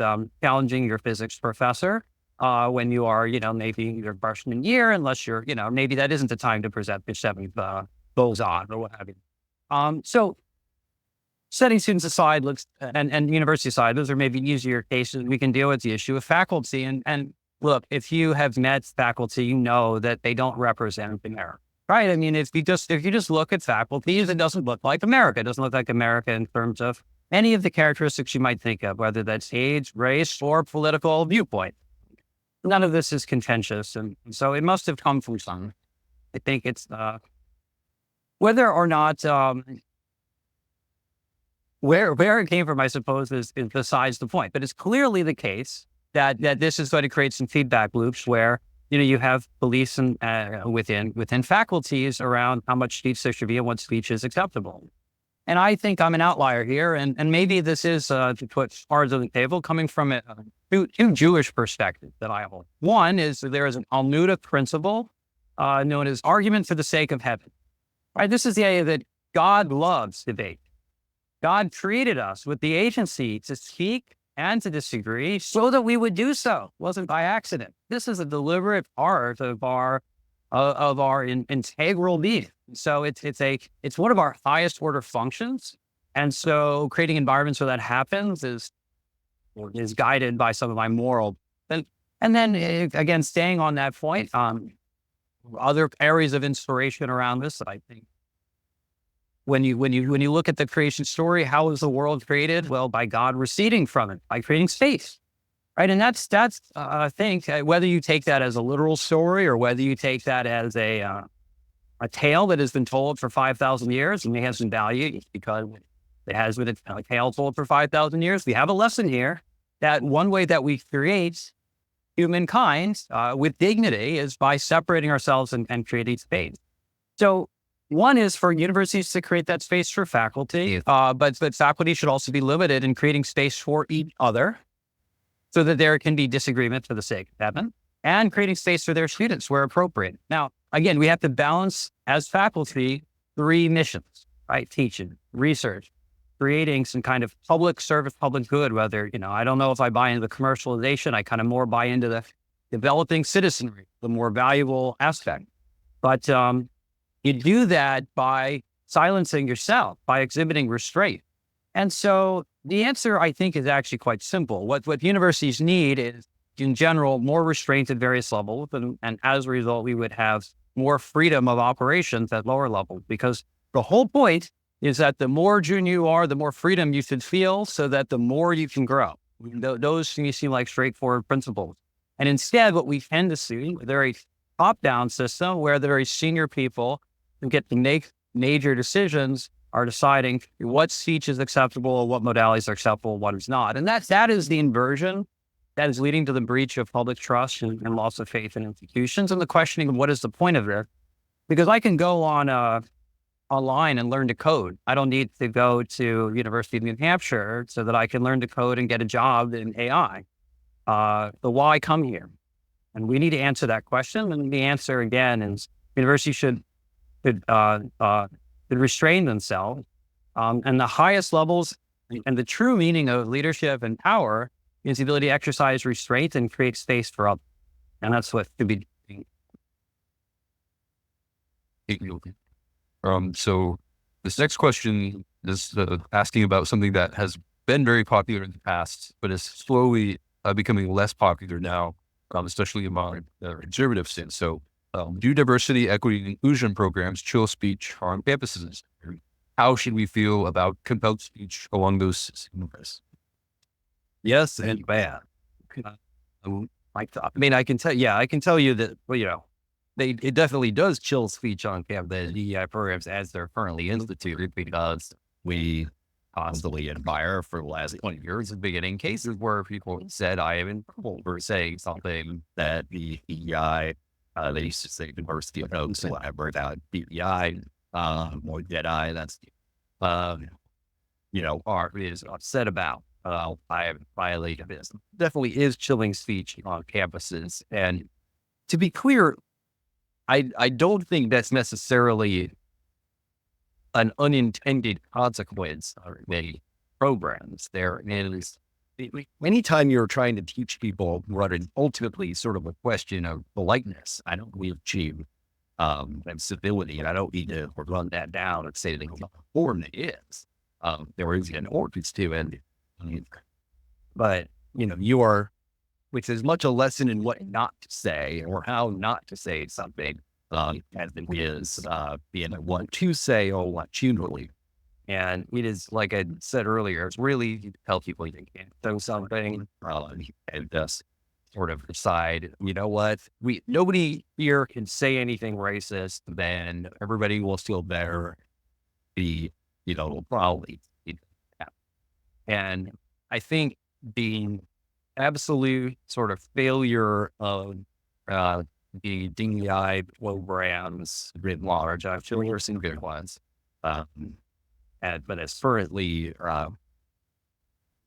challenging your physics professor when you are, maybe your freshman year, unless you're, maybe that isn't the time to present your 7th boson or what have you. So setting students aside, and university aside, those are maybe easier cases. We can deal with the issue of faculty. And look, if you have met faculty, you know that they don't represent America, right? I mean, if you just look at faculty, it doesn't look like America. It doesn't look like America in terms of any of the characteristics you might think of, whether that's age, race, or political viewpoint. None of this is contentious. And so it must have come from some. I think it's whether or not where it came from, I suppose, is besides the point. But it's clearly the case that this is going to create some feedback loops where you have beliefs and within faculties around how much speech there should be and what speech is acceptable. And I think I'm an outlier here, and maybe this is to put cards on the table coming from two Jewish perspectives that I hold. One is there is an Talmudic principle known as argument for the sake of heaven. Right? This is the idea that God loves debate. God created us with the agency to speak and to disagree so that we would do so. It wasn't by accident. This is a deliberate part of our integral being. So it's one of our highest order functions. And so creating environments where that happens is guided by some of my moral. And then again, staying on that point, other areas of inspiration around this, I think. When you look at the creation story, how was the world created? Well, by God receding from it, by creating space, right? And that's I think whether you take that as a literal story or whether you take that as a tale that has been told for 5,000 years and it has some value because it has been a tale told for 5,000 years. We have a lesson here that one way that we create humankind with dignity is by separating ourselves and creating space. So one is for universities to create that space for faculty, but faculty should also be limited in creating space for each other so that there can be disagreement for the sake of heaven and creating space for their students where appropriate. Now, again, we have to balance as faculty 3 missions, right? Teaching, research, creating some kind of public service, public good, whether, I don't know if I buy into the commercialization, I kind of more buy into the developing citizenry, the more valuable aspect. But, you do that by silencing yourself, by exhibiting restraint. And so the answer, I think, is actually quite simple. What universities need is, in general, more restraint at various levels. And as a result, we would have more freedom of operations at lower levels, because the whole point is that the more junior you are, the more freedom you should feel so that the more you can grow. Those to me seem like straightforward principles. And instead, what we tend to see, a very top-down system where the very senior people who get to make major decisions are deciding what speech is acceptable, what modalities are acceptable, what is not. And that is the inversion that is leading to the breach of public trust and loss of faith in institutions and the questioning of what is the point of it. Because I can go on online and learn to code. I don't need to go to University of New Hampshire so that I can learn to code and get a job in AI. The why come here? And we need to answer that question. And the answer, again, is universities should restrain themselves. And the highest levels and the true meaning of leadership and power is the ability to exercise restraint and create space for others. And that's what should be doing. So this next question is asking about something that has been very popular in the past, but is slowly becoming less popular now, especially among the conservative sense. So do diversity, equity, and inclusion programs chill speech on campuses? How should we feel about compelled speech along those scenarios? Yes and bad. I can tell you that, it definitely does chill speech on campus, the DEI programs as they're currently instituted, because we constantly admire for the last 20 years of beginning cases where people said, I am in trouble for saying something that the DEI, they used to say diversity of notes, so whatever, that DEI, or Jedi, that's, is upset about. I have violated this. Definitely is chilling speech on campuses. And to be clear, I don't think that's necessarily an unintended consequence of many programs. There is, anytime you're trying to teach people what is ultimately sort of a question of politeness, I don't we achieve and civility, and I don't need to run that down and say that how important it is. there is an ordinance to it. But, you are, which is much a lesson in what not to say or how not to say something, as it is being a what to say or what to believe. And it is, like I said earlier, it's really easy to tell people you can't do something and just sort of decide, you know what, nobody here can say anything racist, then everybody will feel better. Probably. And I think the absolute sort of failure of the DEI programs writ large, I'm sure there are some good ones, but as currently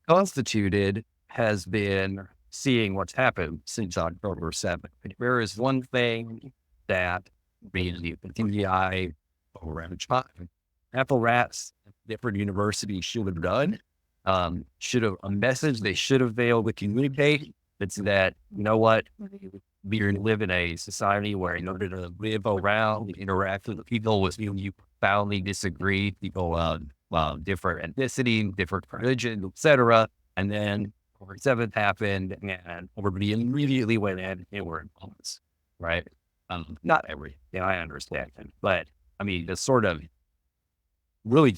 constituted, has been seeing what's happened since October 7th. There is one thing that the DEI apparatus, different universities should have done, a message they should have failed to communicate. It's that, you know what, we live in a society where in order to live around, interact with people with whom you profoundly disagree, people different ethnicity, different religion, etc. And then October 7th happened and everybody immediately went in and were in comments, right? Not every, I understand, but I mean, the sort of really,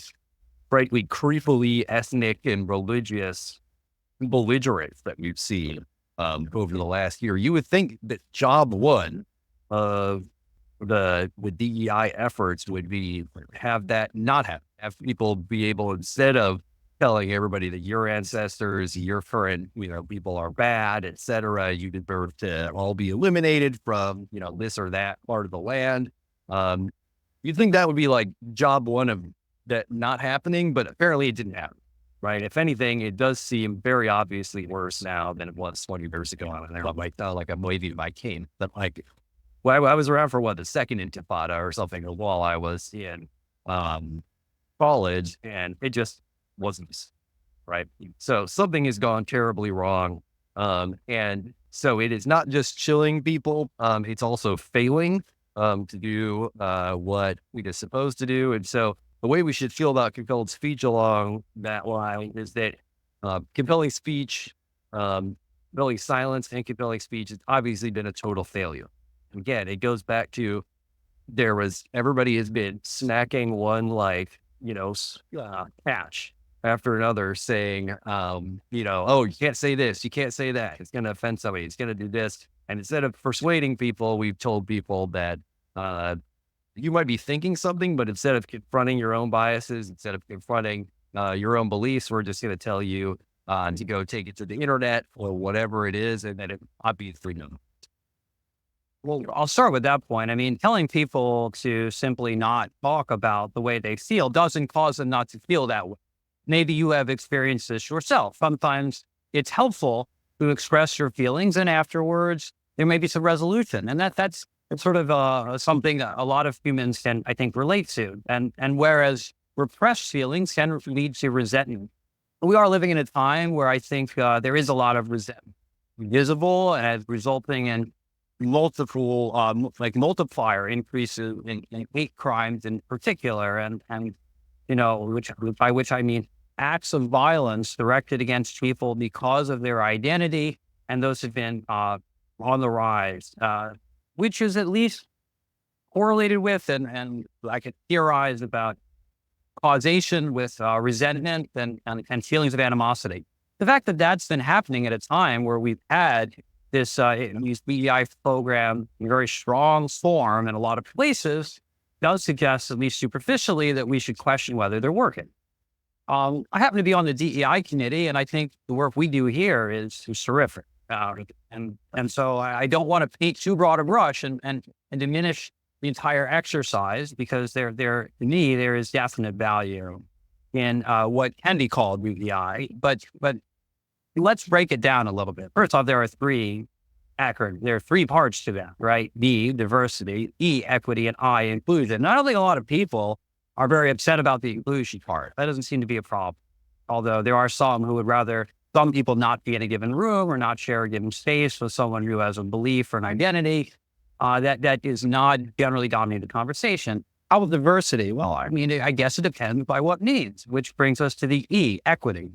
frankly, creepily ethnic and religious belligerence that we've seen over the last year. You would think that job one of the DEI efforts would be have people be able, instead of telling everybody that your ancestors, your current, people are bad, etc., you deserve to all be eliminated from, this or that part of the land. You'd think that would be like job one of that not happening, but apparently it didn't happen, right? If anything, it does seem very obviously worse now than it was 20 years ago. And I might sound like I'm waving my cane, but like, well, I was around for the second Intifada or something while I was in college, and it just wasn't right. So something has gone terribly wrong. And so it is not just chilling people, it's also failing to do what we are supposed to do. And so the way we should feel about compelled speech along that line is that compelling speech, compelling silence and compelling speech has obviously been a total failure. Again, it goes back to everybody has been snacking one catch after another saying, oh, you can't say this, you can't say that. It's going to offend somebody. It's going to do this. And instead of persuading people, we've told people that you might be thinking something, but instead of confronting your own biases, instead of confronting your own beliefs, we're just going to tell you to go take it to the internet or whatever it is, and that it obviously no. Well, I'll start with that point. I mean, telling people to simply not talk about the way they feel doesn't cause them not to feel that way. Maybe you have experienced this yourself. Sometimes it's helpful to express your feelings, and afterwards there may be some resolution. And that's sort of something that a lot of humans can, I think, relate to. And whereas repressed feelings can lead to resentment, we are living in a time where I think there is a lot of resentment visible and resulting in multiple, multiplier increases in hate crimes in particular, and by which I mean acts of violence directed against people because of their identity, and those have been on the rise, which is at least correlated with, and I could theorize about causation with resentment and feelings of animosity. The fact that that's been happening at a time where we've had these BEI program in very strong form in a lot of places does suggest, at least superficially, that we should question whether they're working. I happen to be on the DEI committee, and I think the work we do here is terrific. And so I don't want to paint too broad a brush and diminish the entire exercise, because to me, there is definite value in what can be called DEI, but let's break it down a little bit. First off, there are three parts to that, right? D, diversity; E, equity; and I, inclusion. I don't think a lot of people are very upset about the inclusion part. That doesn't seem to be a problem. Although there are some who would rather some people not be in a given room or not share a given space with someone who has a belief or an identity that is not generally dominating the conversation. How about diversity? Well, I mean, I guess it depends by what means, which brings us to the E, equity.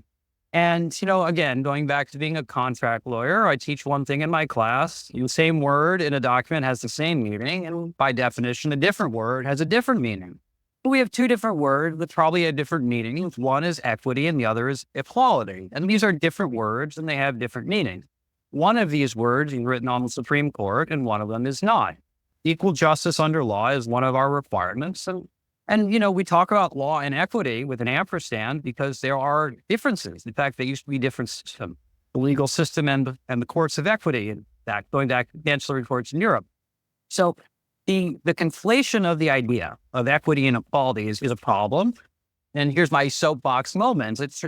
And, again, going back to being a contract lawyer, I teach one thing in my class. The same word in a document has the same meaning. And by definition, a different word has a different meaning. But we have two different words with probably a different meaning. One is equity and the other is equality. And these are different words and they have different meanings. One of these words is written on the Supreme Court and one of them is not. Equal justice under law is one of our requirements. And we talk about law and equity with an ampersand because there are differences. In fact, there used to be different systems, the legal system and the courts of equity, in fact, going back to ancillary courts in Europe. So the conflation of the idea of equity and equality is a problem. And here's my soapbox moment. Let's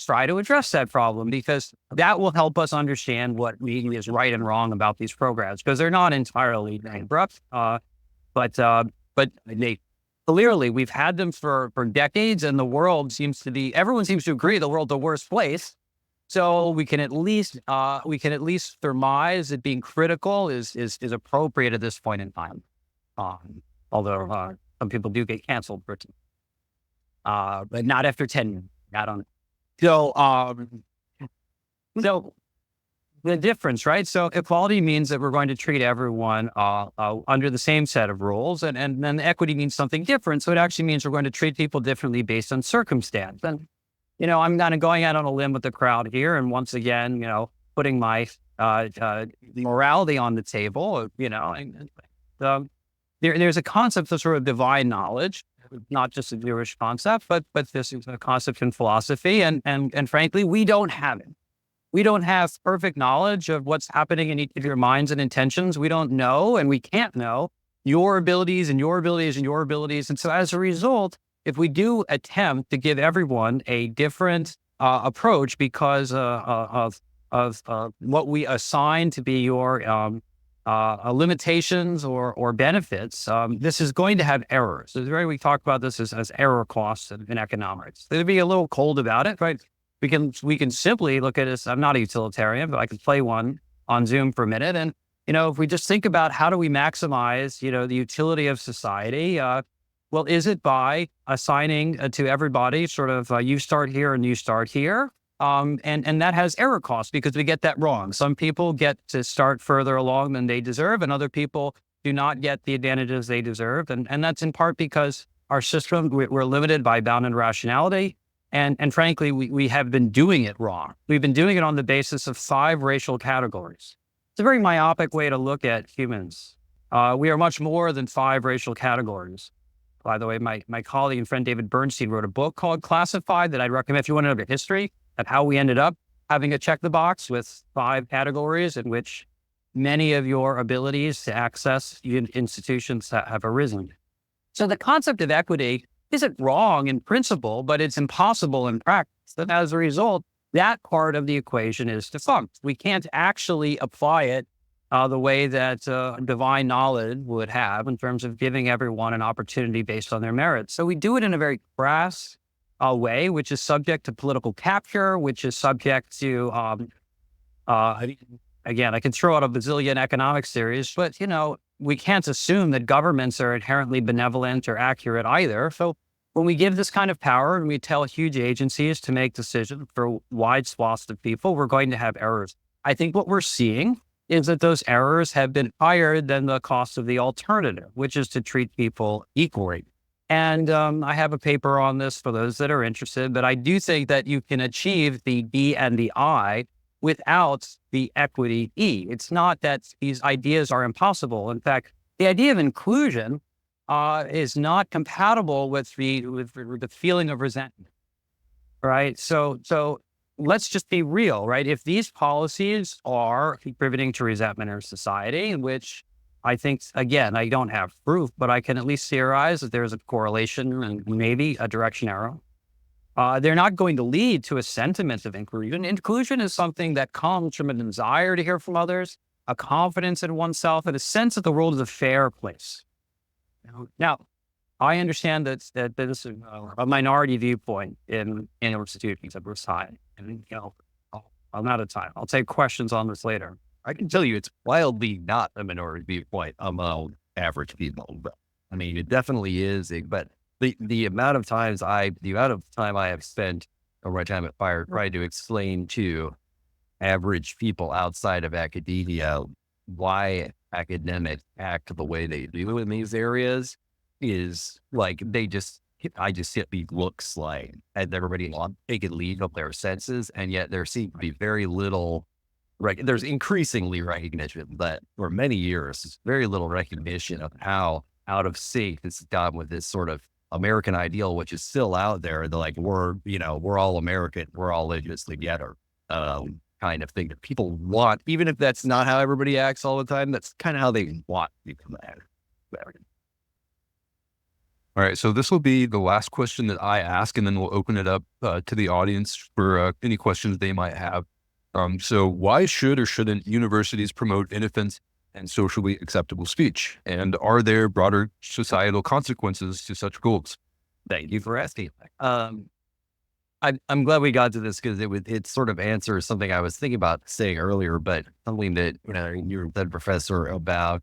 try to address that problem because that will help us understand what really is right and wrong about these programs because they're not entirely bankrupt. But they clearly we've had them for decades and the world everyone seems to agree the world's the worst place. So we can at least surmise that being critical is appropriate at this point in time. Although some people do get canceled for it. But not after 10 years. I don't know. So the difference, right? So equality means that we're going to treat everyone under the same set of rules. And then equity means something different. So it actually means we're going to treat people differently based on circumstance. And, I'm kind of going out on a limb with the crowd here. And once again, putting my morality on the table, there's a concept of sort of divine knowledge. Not just a Jewish concept, but this is a concept in philosophy. And frankly, we don't have it. We don't have perfect knowledge of what's happening in each of your minds and intentions. We don't know, and we can't know your abilities and your abilities and your abilities. And so as a result, if we do attempt to give everyone a different approach because of what we assign to be your limitations or benefits, this is going to have errors. So we talk about this as error costs in economics. They'd be a little cold about it, right? We can simply look at this. I'm not a utilitarian, but I could play one on Zoom for a minute. And, if we just think about how do we maximize, the utility of society, well, is it by assigning to everybody sort of you start here and you start here? And that has error costs because we get that wrong. Some people get to start further along than they deserve, and other people do not get the advantages they deserve. And that's in part because our system, we're limited by bounded rationality. And frankly, we have been doing it wrong. We've been doing it on the basis of 5 racial categories. It's a very myopic way to look at humans. We are much more than 5 racial categories. By the way, my colleague and friend David Bernstein wrote a book called Classified that I'd recommend if you want to know the history of how we ended up having a check the box with 5 categories in which many of your abilities to access institutions have arisen. So the concept of equity isn't wrong in principle, but it's impossible in practice. And as a result, that part of the equation is defunct. We can't actually apply it the way that divine knowledge would have in terms of giving everyone an opportunity based on their merits. So we do it in a very crass way, which is subject to political capture, which is subject to, again, I can throw out a bazillion economics theories, but, we can't assume that governments are inherently benevolent or accurate either. So when we give this kind of power and we tell huge agencies to make decisions for wide swaths of people, we're going to have errors. I think what we're seeing is that those errors have been higher than the cost of the alternative, which is to treat people equally. And I have a paper on this for those that are interested, but I do think that you can achieve the D and the I without the equity E. It's not that these ideas are impossible. In fact, the idea of inclusion is not compatible with the feeling of resentment, right? So let's just be real, right? If these policies are contributing to resentment in our society, in which I think, again, I don't have proof, but I can at least theorize that there's a correlation and maybe a direction arrow. They're not going to lead to a sentiment of inclusion. Inclusion is something that comes from a desire to hear from others, a confidence in oneself, and a sense that the world is a fair place. Now, I understand that this is a minority viewpoint in institutions of this time. And, I'm out of time. I'll take questions on this later. I can tell you it's wildly not a minority viewpoint among average people. But I mean, it definitely is, but the amount of time I have spent over my time at Fire trying to explain to average people outside of academia why academics act the way they do in these areas is like I just get these looks like, and everybody taking lead of their senses, and yet there seems to be very little. There's increasingly recognition, but for many years, very little recognition of how out of sync it's gone with this sort of American ideal, which is still out there. They're like, we're all American, we're all in this together, kind of thing that people want, even if that's not how everybody acts all the time. That's kind of how they want people to act. All right. So this will be the last question that I ask, and then we'll open it up to the audience for any questions they might have. So why should or shouldn't universities promote inoffensive and socially acceptable speech? And are there broader societal consequences to such goals? Thank you for asking. I'm glad we got to this because it sort of answers something I was thinking about saying earlier, but something that you said, Professor, about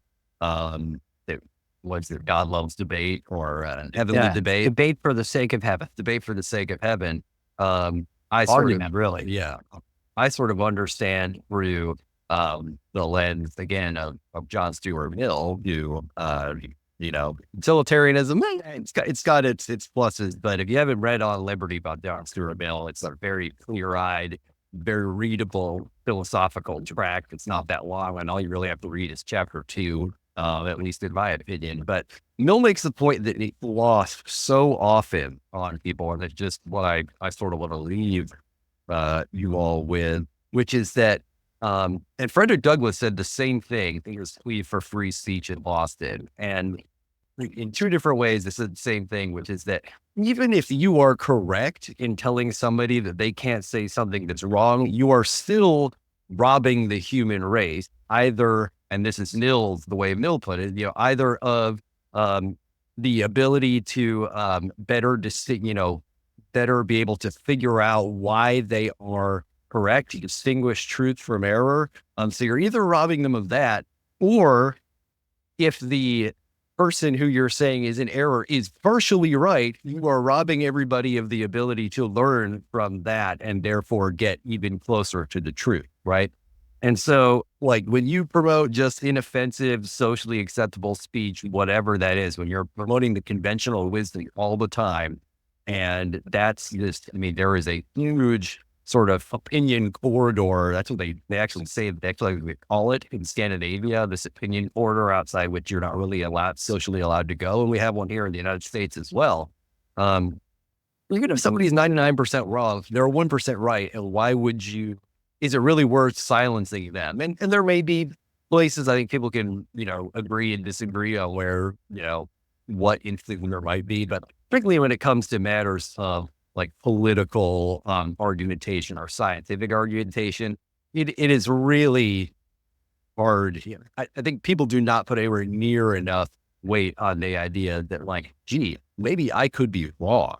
what's the God loves debate or heavenly debate? Debate for the sake of heaven. Debate for the sake of heaven. Argument, really. Yeah. I sort of understand through the lens, again, of John Stuart Mill, who, utilitarianism, it's got its pluses, but if you haven't read On Liberty by John Stuart Mill, it's a very clear-eyed, very readable philosophical tract. It's not that long, and all you really have to read is chapter 2, at least in my opinion. But Mill makes the point that it's lost so often on people, and it's just what I sort of want to leave you all with, which is that, and Frederick Douglass said the same thing. I think it was plea for free speech in Boston. And in two different ways, they said the same thing, which is that even if you are correct in telling somebody that they can't say something that's wrong, you are still robbing the human race, either, and this is Mill's, the way Mill put it, either of the ability to better be able to figure out why they are correct, to distinguish truth from error. So you're either robbing them of that, or if the person who you're saying is in error is partially right, you are robbing everybody of the ability to learn from that and therefore get even closer to the truth, right? And so, like, when you promote just inoffensive, socially acceptable speech, whatever that is, when you're promoting the conventional wisdom all the time, and that's just, there is a huge sort of opinion corridor. That's what they actually say. They actually call it in Scandinavia, this opinion corridor outside which you're not really socially allowed to go. And we have one here in the United States as well. Even if somebody's 99% wrong, they're 1% right. And why would is it really worth silencing them? And there may be places I think people can, agree and disagree on where, what influence there might be, but particularly when it comes to matters of like political argumentation or scientific argumentation, it is really hard. I think people do not put anywhere near enough weight on the idea that, like, gee, maybe I could be wrong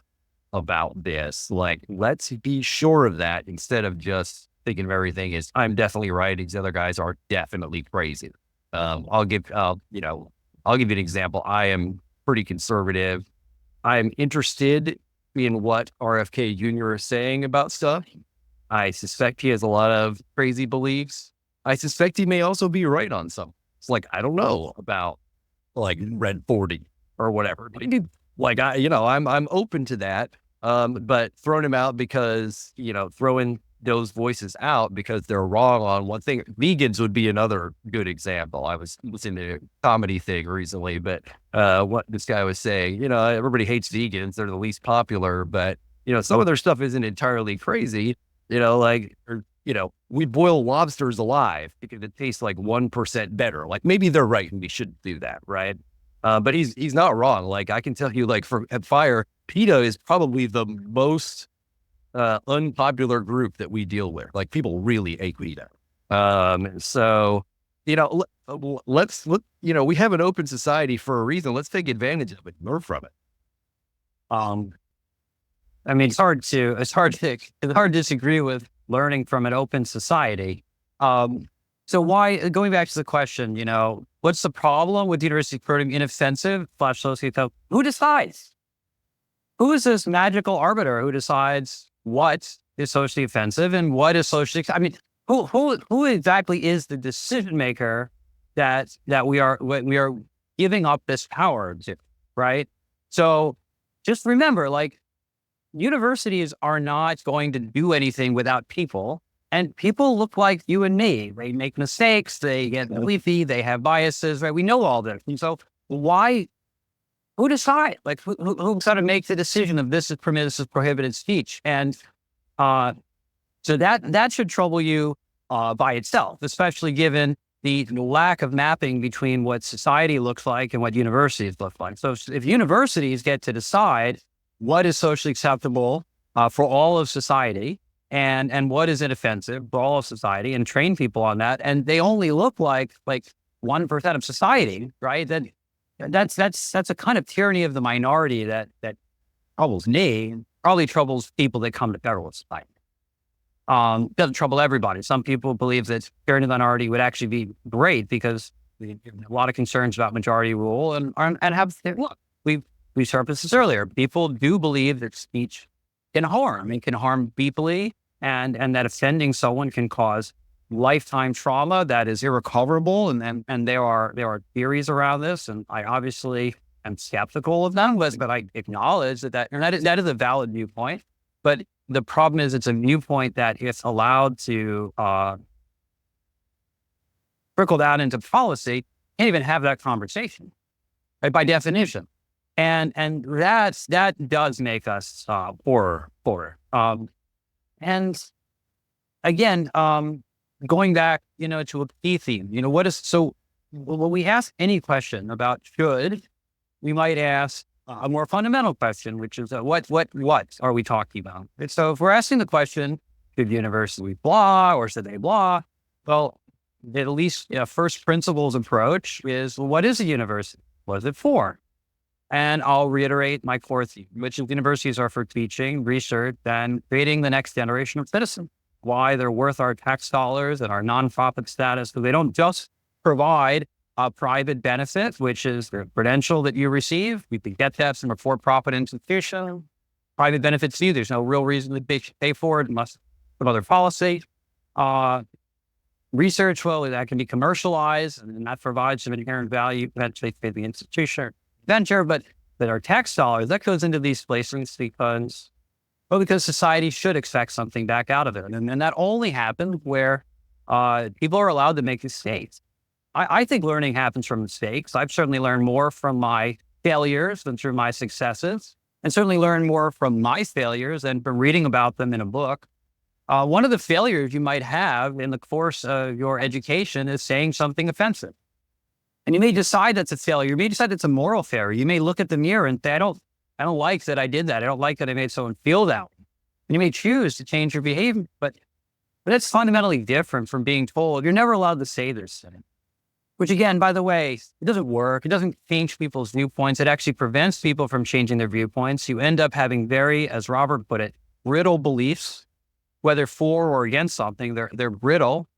about this. Like, let's be sure of that instead of just thinking of everything as I'm definitely right. These other guys are definitely crazy. I'll give you an example. I am pretty conservative. I'm interested in what RFK Jr. is saying about stuff. I suspect he has a lot of crazy beliefs. I suspect he may also be right on some. It's like, I don't know about like Red 40 or whatever. Like, I'm open to that. But throwing him out because, throwing those voices out because they're wrong on one thing. Vegans would be another good example. I was listening to a comedy thing recently, but what this guy was saying, everybody hates vegans. They're the least popular, but, some of their stuff isn't entirely crazy. We boil lobsters alive because it tastes like 1% better. Like, maybe they're right and we shouldn't do that, right? But he's not wrong. Like, I can tell you, like, at Fire, PETA is probably the most unpopular group that we deal with. Like, people really hate PETA. So, let's look, we have an open society for a reason. Let's take advantage of it, learn from it. It's hard to disagree with learning from an open society. So why, going back to the question, what's the problem with the university program inoffensive / sociopath? Who decides? Who is this magical arbiter who decides what is socially offensive and what is socially, I mean, who exactly is the decision maker that we are giving up this power to, right? So just remember, like, universities are not going to do anything without people. And people look like you and me. They make mistakes. They get leafy. They have biases, right? We know all this. And so who decides? Like, who's going to make the decision of this is permitted, this is prohibited speech? And so that should trouble you by itself, especially given the lack of mapping between what society looks like and what universities look like. So if universities get to decide what is socially acceptable for all of society, and what is inoffensive for all of society, and train people on that, and they only look like 1% of society, right? Then that's a kind of tyranny of the minority that troubles me, probably troubles people that come to Federalist Society. Doesn't trouble everybody. Some people believe that tyranny of the minority would actually be great because we have a lot of concerns about majority rule and have, look, we surfaced this earlier. People do believe that speech can harm. It can harm deeply, and that offending someone can cause lifetime trauma that is irrecoverable. And there are theories around this, and I obviously am skeptical of them, but I acknowledge that is a valid viewpoint. But the problem is, it's a viewpoint that if allowed to trickle down into policy, can't even have that conversation, right? By definition. And that does make us poorer. And again, going back, to a key theme, when we ask any question about should, we might ask a more fundamental question, which is what are we talking about? And so if we're asking the question, should university blah or should they blah? Well, at least first principles approach is, well, what is a university? What is it for? And I'll reiterate my core theme, which is universities are for teaching, research, and creating the next generation of citizens. Why they're worth our tax dollars and our nonprofit status. So they don't just provide a private benefit, which is the credential that you receive. We can get that from a for-profit institution. Private benefits too. There's no real reason to pay for it unless some other policy. Research, well, that can be commercialized, and that provides some inherent value eventually to the institution venture, but our tax dollars, that goes into these places because society should expect something back out of it. And that only happens where people are allowed to make mistakes. I think learning happens from mistakes. I've certainly learned more from my failures than through my successes, and certainly learned more from my failures than from reading about them in a book. One of the failures you might have in the course of your education is saying something offensive. And you may decide that's a failure. You may decide it's a moral failure. You may look at the mirror and say, I don't like that I did that. I don't like that I made someone feel that way. And you may choose to change your behavior, but that's fundamentally different from being told you're never allowed to say this thing. Which again, by the way, it doesn't work. It doesn't change people's viewpoints. It actually prevents people from changing their viewpoints. You end up having very, as Robert put it, brittle beliefs, whether for or against something. They're brittle.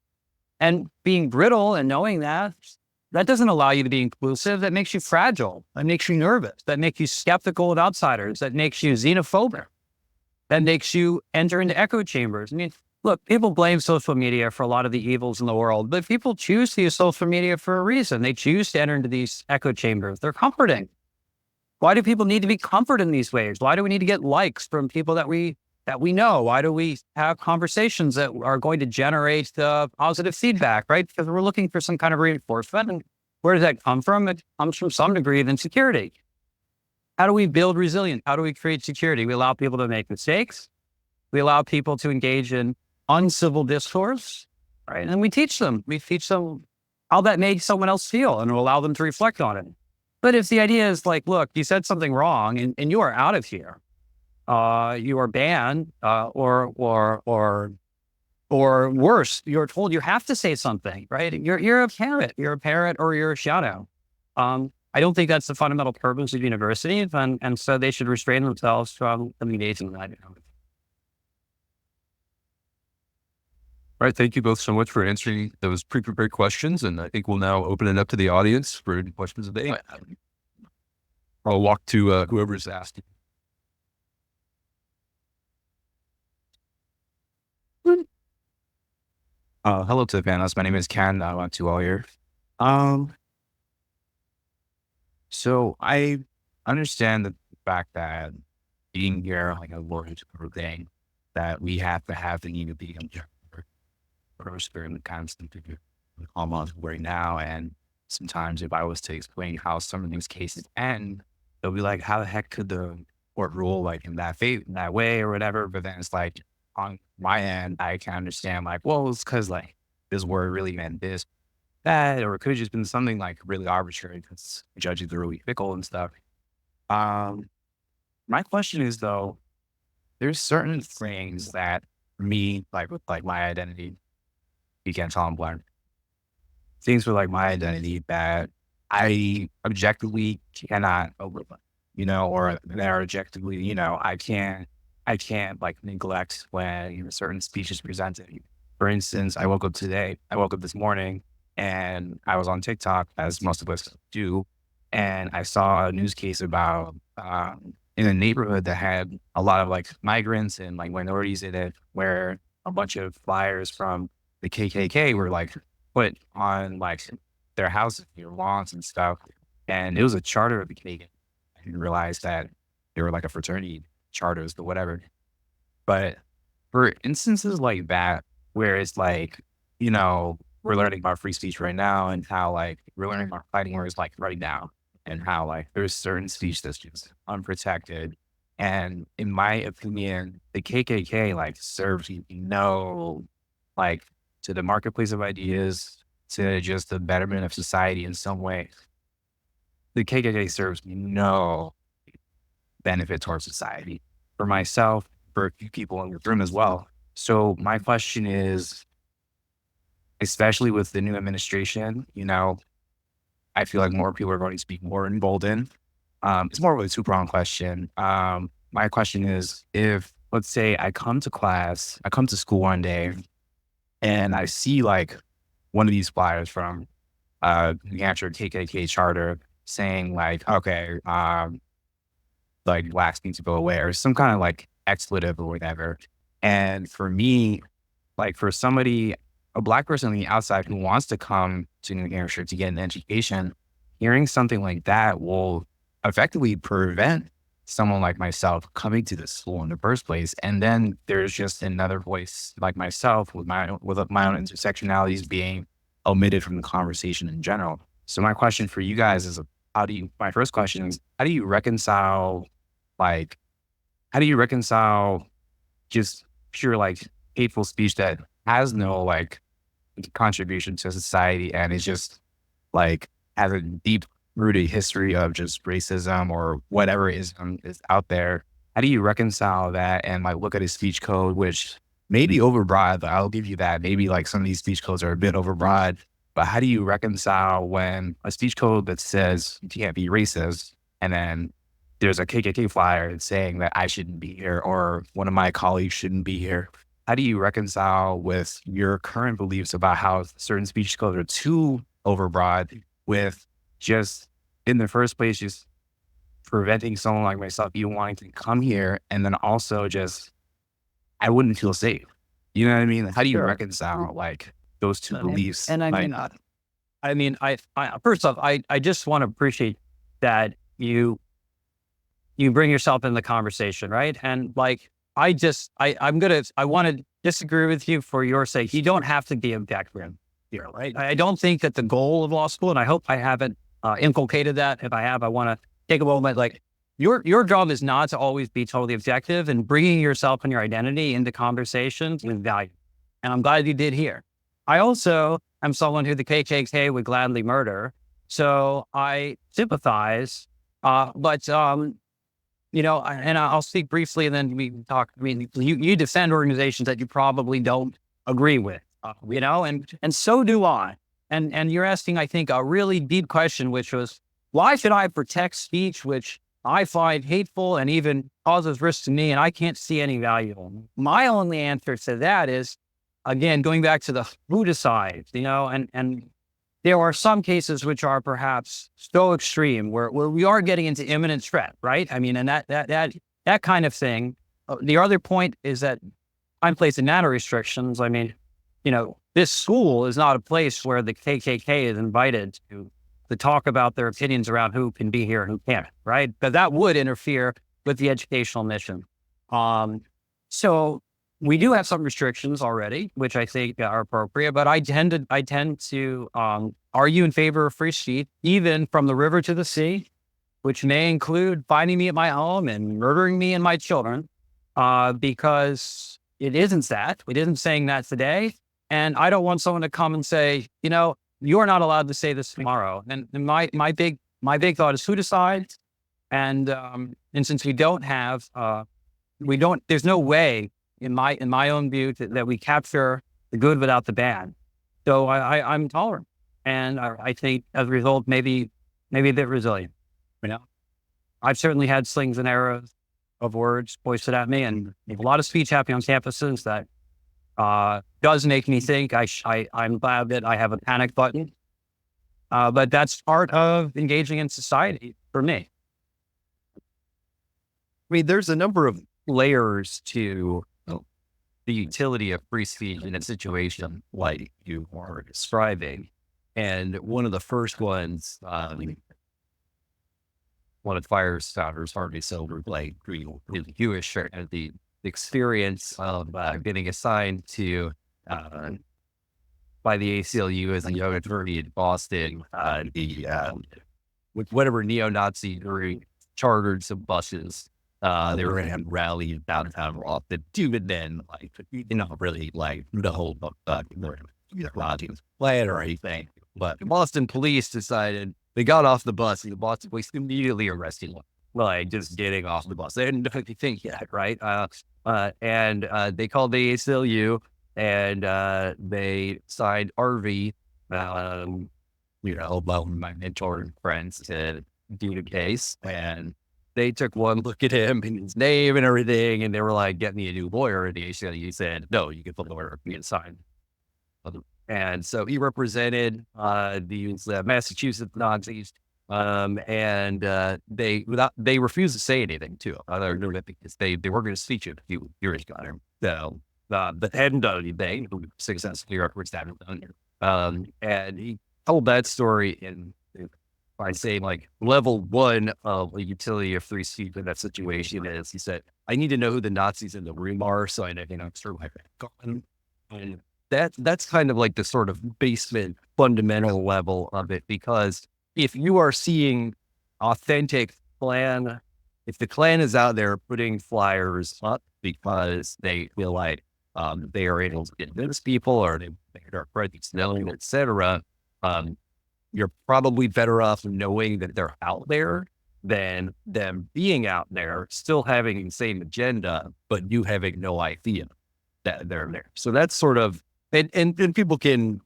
And being brittle and knowing that doesn't allow you to be inclusive. That makes you fragile. That makes you nervous. That makes you skeptical of outsiders. That makes you xenophobic. That makes you enter into echo chambers. I mean, look, people blame social media for a lot of the evils in the world, but people choose to use social media for a reason. They choose to enter into these echo chambers. They're comforting. Why do people need to be comforted in these ways? Why do we need to get likes from people that we know? Why do we have conversations that are going to generate positive feedback, right? Because we're looking for some kind of reinforcement. And where does that come from? It comes from some degree of insecurity. How do we build resilience? How do we create security? We allow people to make mistakes. We allow people to engage in uncivil discourse, right? And we teach them. We teach them how that made someone else feel, and we'll allow them to reflect on it. But if the idea is like, look, you said something wrong and you are out of here, you are banned, or worse, you're told you have to say something, right? You're a parent or you're a shadow. I don't think that's the fundamental purpose of universities, and so they should restrain themselves from engaging in that. All right. Thank you both so much for answering those pre-prepared questions. And I think we'll now open it up to the audience for any questions that they have. I'll walk to whoever's asking. Hello to the panelists. My name is Ken. I want to all here. So I understand the fact that being here, like a word or thing, that we have to have the need of being prosper and constant almost right now. And sometimes if I was to explain how some of these cases end, they'll be like, how the heck could the court rule like in that way or whatever? But then it's like on my end, I can understand like, well, it's because like this word really meant this, that, or it could have just been something like really arbitrary because judges are really fickle and stuff. My question is though, there's certain things that for me, like with like my identity, you can't tell I'm blind. Things with like my identity that I objectively cannot overlook, or that are objectively, I can't like neglect when a certain speech is presented. For instance, I woke up this morning and I was on TikTok, as most of us do, and I saw a news case about in a neighborhood that had a lot of like migrants and like minorities in it, where a bunch of flyers from the KKK were like put on like their houses, their lawns and stuff. And it was a charter of the KKK. I didn't realize that they were like a fraternity, charters, but whatever. But for instances like that, where it's like, we're learning about free speech right now and how like we're learning about fighting words like right now and how like there's certain speech that's just unprotected. And in my opinion, the KKK like serves like to the marketplace of ideas, to just the betterment of society in some way. The KKK serves no benefit towards society for myself, for a few people in the room as well. So my question is, especially with the new administration, I feel like more people are going to be more emboldened. It's more of a two-pronged question. My question is, if let's say I come to school one day and I see like one of these flyers from New Hampshire KKK charter saying like, okay, like blacks need to go away or some kind of like expletive or whatever. And for me, like for somebody, a black person on the outside who wants to come to New Hampshire to get an education, hearing something like that will effectively prevent someone like myself coming to this school in the first place. And then there's just another voice like myself with my own intersectionalities being omitted from the conversation in general. So my question for you guys is, my first question is, how do you reconcile just pure like hateful speech that has no like contribution to society and is just like has a deep rooted history of just racism or whatever is out there? How do you reconcile that and like look at a speech code, which may be overbroad, but I'll give you that. Maybe like some of these speech codes are a bit overbroad, but how do you reconcile when a speech code that says you can't be racist and then there's a KKK flyer saying that I shouldn't be here or one of my colleagues shouldn't be here? How do you reconcile with your current beliefs about how certain speech codes are too overbroad with just in the first place, just preventing someone like myself, even wanting to come here, and then also just, I wouldn't feel safe. You know what I mean? How do you reconcile like those two beliefs? And I mean, I first off, I just want to appreciate that you bring yourself in the conversation, right? And like, I want to disagree with you for your sake. You don't have to be objective here, right? I don't think that the goal of law school, and I hope I haven't inculcated that. If I have, I want to take a moment. Like your job is not to always be totally objective and bringing yourself and your identity into conversations with value. And I'm glad you did here. I also am someone who the KKK would gladly murder. So I sympathize, but and I'll speak briefly and then we can talk. I mean, you defend organizations that you probably don't agree with, and so do I. And you're asking, I think, a really deep question, which was, why should I protect speech which I find hateful and even causes risk to me and I can't see any value in? My only answer to that is, again, going back to the who decides, and there are some cases which are perhaps so extreme where we are getting into imminent threat, right? I mean, and that kind of thing. The other point is that I'm placing nano restrictions. I mean, this school is not a place where the KKK is invited to talk about their opinions around who can be here and who can't, right? But that would interfere with the educational mission. So we do have some restrictions already, which I think are appropriate, but I tend to argue in favor of free speech, even from the river to the sea, which may include finding me at my home and murdering me and my children, because it isn't that. It isn't saying that today. And I don't want someone to come and say, you're not allowed to say this tomorrow. And my big thought is who decides? And since we don't have, there's no way in my own view that we capture the good without the bad. So I'm tolerant. And I think as a result, maybe a bit resilient. I've certainly had slings and arrows of words hoisted at me, and a lot of speech happening on campuses that does make me think I'm glad that I have a panic button. But that's part of engaging in society for me. I mean, there's a number of layers to the utility of free speech in a situation like you are describing. And one of the first ones, one of the founders, Harvey Silver, like Jewish, the experience of getting assigned to by the ACLU as a young attorney in Boston, with whatever neo-Nazi group chartered some buses. They were going to have a rally in downtown Boston. And then, really like the whole plan or anything. But Boston police decided they got off the bus, and the Boston police immediately arrested them. Like just getting off the bus. They didn't know anything yet, right? And they called the ACLU, and they signed RV, my mentor and friends to do the case. And they took one look at him and his name and everything, and they were like, "Get me a new lawyer." And the ACLU said, "No, you can put the lawyer and sign." And so he represented these Massachusetts Nazis, and they refused to say anything to him. Because they were going to speak him a few years ago. So but hadn't done anything. Successfully represented them. And he told that story by saying, like, level one of the utility of free speech in that situation is, he said, "I need to know who the Nazis in the room are, so I know sort of like and that's kind of like the sort of basement fundamental level of it, because if you are seeing authentic Klan, if the Klan is out there putting flyers up because they feel like they are able to convince people, or they are presence knowing, etc., you're probably better off knowing that they're out there than them being out there, still having the same agenda, but you having no idea that they're there. So that's sort of, and people can,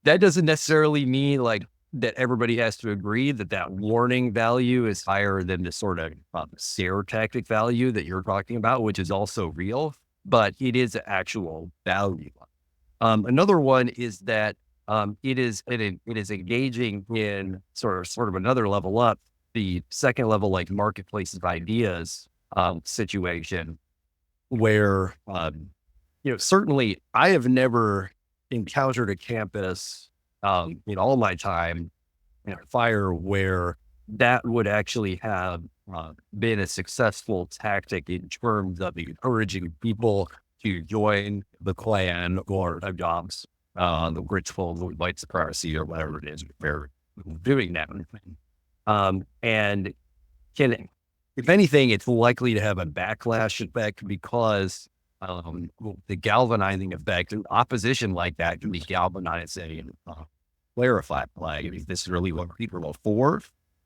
that doesn't necessarily mean like that everybody has to agree that warning value is higher than the sort of scare tactic value that you're talking about, which is also real, but it is an actual value. Another one is that it is engaging in sort of another level up, the second level, like marketplace of ideas situation, where certainly I have never encountered a campus in all my time fire where that would actually have been a successful tactic in terms of encouraging people to join the Klan or jobs, the ritual, the white supremacy, or whatever it is we're doing that. And if anything, it's likely to have a backlash effect, because the galvanizing effect, opposition like that can be galvanizing and clarify, like, if this is really what people are for.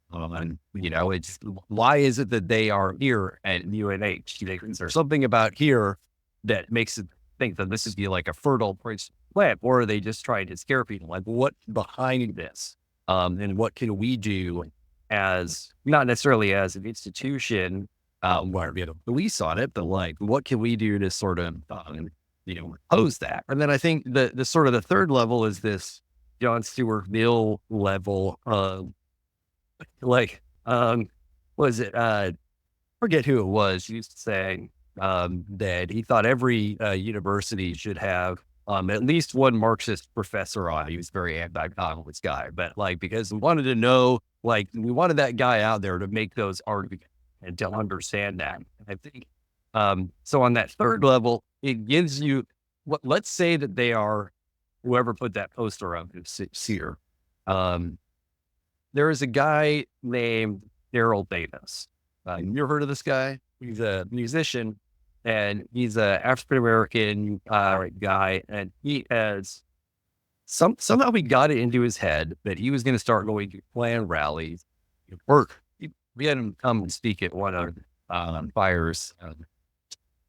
It's why is it that they are here at UNH? There's something about here that makes it think that this is like a fertile place, or are they just trying to scare people? Like, what behind this? And what can we do as, not necessarily as an institution, where we have a police on it, but like, what can we do to sort of oppose that. And then I think the sort of the third level is this John Stuart Mill level of was it, forget who it was. He used to say, that he thought every, university should have, at least one Marxist professor on. He was a very anti-communist guy, but because we wanted to know, we wanted that guy out there to make those arguments and to understand that. I think, so on that third level, it gives you let's say that they are whoever put that poster up here. There is a guy named Daryl Davis. You ever heard of this guy? He's a musician and he's a African-American guy. And he has somehow he got it into his head that he was going to start going to Klan rallies. We had him come and speak at one of Fire's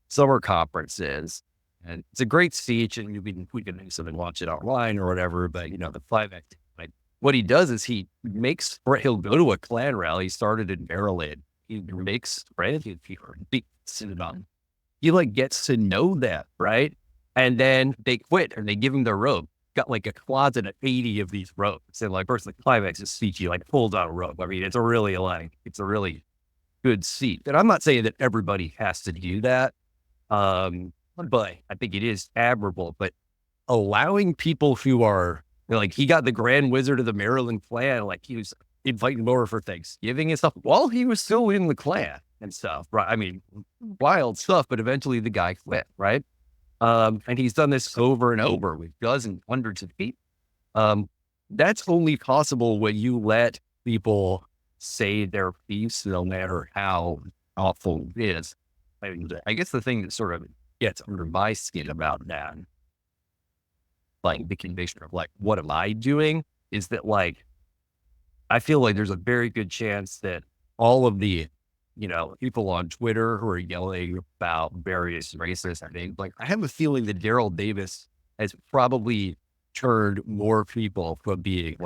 summer conferences. And it's a great speech, and we can do something, watch it online or whatever. But the climax, what he does is he'll go to a Klan rally. He started in Maryland. He makes friends with people. He gets to know them, right? And then they quit and they give him their robe. Got a closet of 80 of these robes. And first the climax of speech, he pulls out a robe. I mean, it's a really good seat. And I'm not saying that everybody has to do that. But I think it is admirable. But allowing people who are he got the Grand Wizard of the Maryland Klan, he was inviting him over for Thanksgiving and stuff while he was still in the Klan and stuff, right? I mean, wild stuff, but eventually the guy quit, right? And he's done this over and over with dozens, hundreds of people. That's only possible when you let people say their piece, no matter how awful it is. I guess the thing that sort of gets under my skin about that, the conviction of what am I doing, is that I feel there's a very good chance that all of the people on Twitter who are yelling about various racist things, I have a feeling that Daryl Davis has probably turned more people from being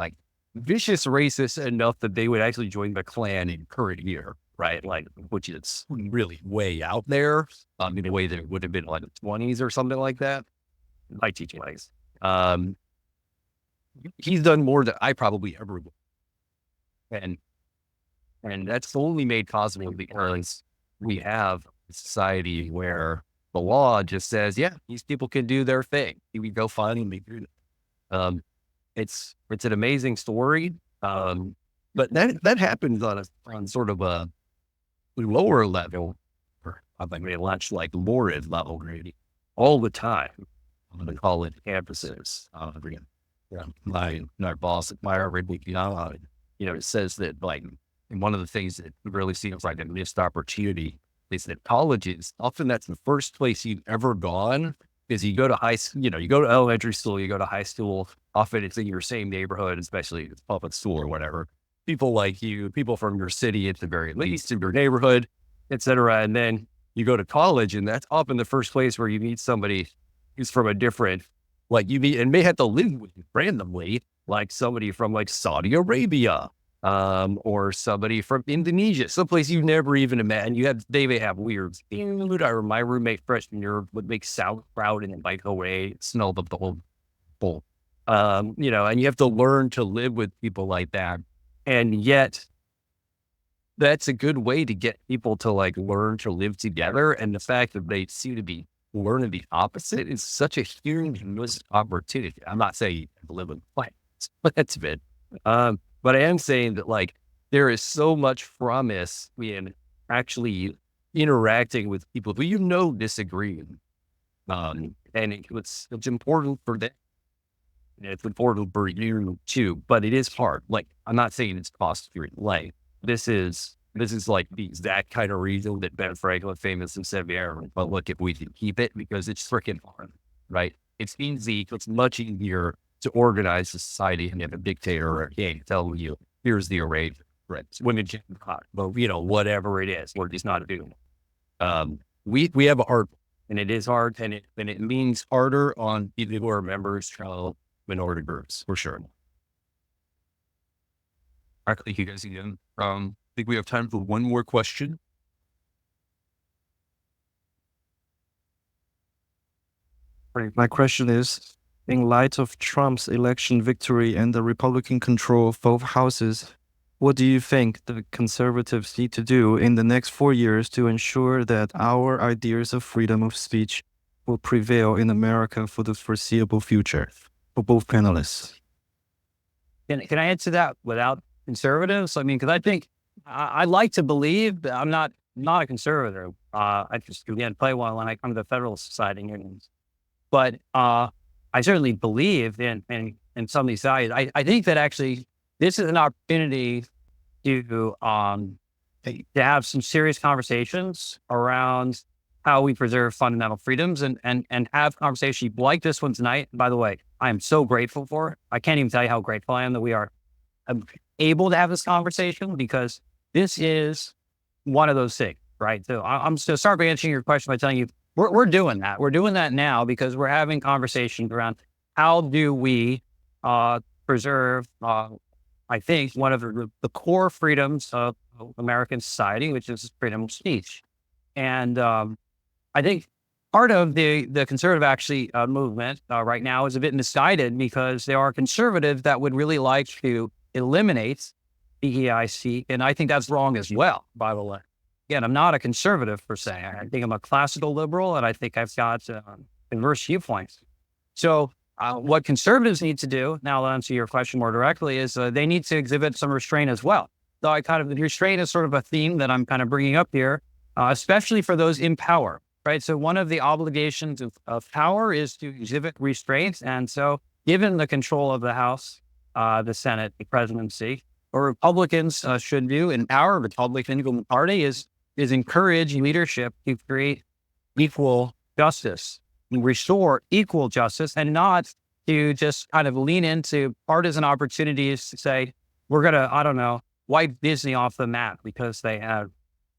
vicious racists enough that they would actually join the Klan in current year, right? Which is really way out there, in a way that it would have been the 20s or something like that. My teaching ways. He's done more than I probably ever would. And that's only made possible because we have a society where the law just says, yeah, these people can do their thing. We go find them, they do it. It's an amazing story. But that happens on sort of a lower level, or I think we launch lower level really all the time. I'm going to call it campuses. My boss at Oranburg, it says that one of the things that really seems like a missed opportunity is that colleges, often that's the first place you've ever gone, is you go to you go to elementary school, you go to high school, often it's in your same neighborhood, especially if it's public school or whatever. People like you, people from your city at the very least, in your neighborhood, et cetera. And then you go to college, and that's often the first place where you meet somebody who's from a different, you meet and may have to live with you randomly, somebody from Saudi Arabia, or somebody from Indonesia, someplace you've never even imagined. They may have weird food. Or my roommate freshman year would make sauerkraut and invite away, smell the whole bowl. And you have to learn to live with people like that. And yet that's a good way to get people to learn to live together. And the fact that they seem to be learning the opposite is such a huge missed opportunity. I'm not saying you have to live with plants, but that's a bit. But I am saying that there is so much promise in actually interacting with people who disagree. And it's important for them. It's important for you too, but it is hard. I'm not saying it's costly. This is the exact kind of reason that Ben Franklin famously said, but look, if we can keep it, because it's freaking hard, right? It's easy. It's much easier to organize a society and have a dictator or a king tell you, here's the arrangement, right? Women can't hot, but whatever it is, we're just not doing it. We have a hard, and it is hard, and it means harder on people who are members of minority groups, for sure. All right, thank you guys again. I think we have time for one more question. My question is, in light of Trump's election victory and the Republican control of both houses, what do you think the conservatives need to do in the next 4 years to ensure that our ideas of freedom of speech will prevail in America for the foreseeable future? For both panelists. Can I answer that without conservatives? I mean, because I think I like to believe that I'm not a conservative. I just, again, play one when I come to the Federalist Society meetings. But I certainly believe in some of these values. I think that actually this is an opportunity to have some serious conversations around how we preserve fundamental freedoms and have conversations like this one tonight. By the way, I am so grateful for it. I can't even tell you how grateful I am that we are able to have this conversation, because this is one of those things, right? So I'm so sorry for answering your question by telling you we're doing that. We're doing that now because we're having conversations around how do we preserve, I think, one of the core freedoms of American society, which is freedom of speech. And I think part of the conservative actually movement right now is a bit misguided, because there are conservatives that would really like to eliminate DEIC, and I think that's wrong as well, by the way. Again, I'm not a conservative per se. I think I'm a classical liberal, and I think I've got diverse viewpoints. So what conservatives need to do, now to answer your question more directly, is they need to exhibit some restraint as well. So restraint is sort of a theme that I'm kind of bringing up here, especially for those in power. Right. So one of the obligations of power is to exhibit restraints. And so given the control of the House, the Senate, the presidency, what Republicans should do in power, the Republican Party, is encourage leadership to create equal justice, and restore equal justice, and not to just kind of lean into partisan opportunities to say, we're going to, I don't know, wipe Disney off the map because they have,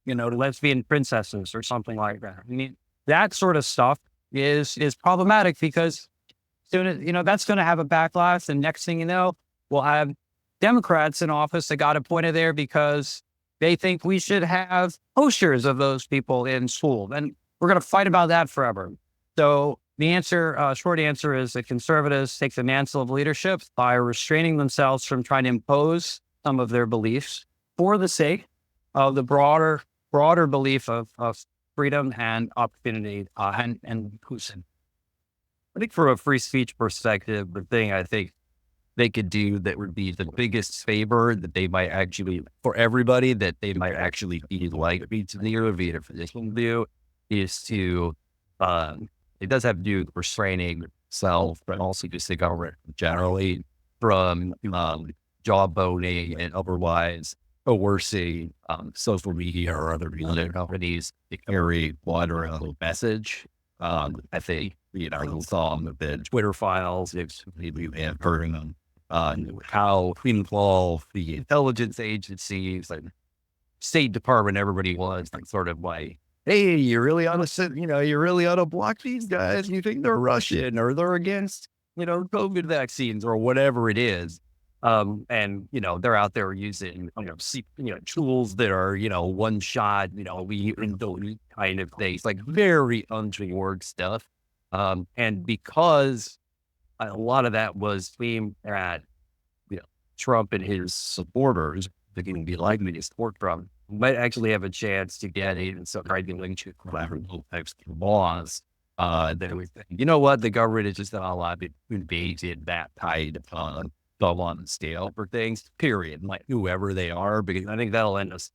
lesbian princesses or something like that. I mean, that sort of stuff is problematic, because soon, that's going to have a backlash. And next thing you know, we'll have Democrats in office that got appointed there because they think we should have posters of those people in school. And we're going to fight about that forever. So the answer, short answer, is that conservatives take the mantle of leadership by restraining themselves from trying to impose some of their beliefs for the sake of the broader belief of freedom and opportunity and inclusion. I think from a free speech perspective, the thing I think they could do that would be the biggest favor that they might actually, for everybody, that they might actually be likely to do is to, it does have to do with restraining itself, but also just the government generally from jawboning and otherwise coercing social media or other companies to carry one or another message. I think, saw the Twitter files, if we have heard them, how involved the intelligence agencies, like State Department, everybody was like sort of like, hey, you really ought to block these guys. You think they're Russian or they're against, COVID vaccines or whatever it is. And they're out there using, tools that are, one shot, we don't kind of things, like very untoward stuff. And because a lot of that was aimed at, Trump and his supporters, they're going to be likely to support Trump, might actually have a chance to get even some regulation collateral types of laws. That we think, the government is just not allowed to engage in that kind of on scale for things, period. Like whoever they are, because I think that'll end us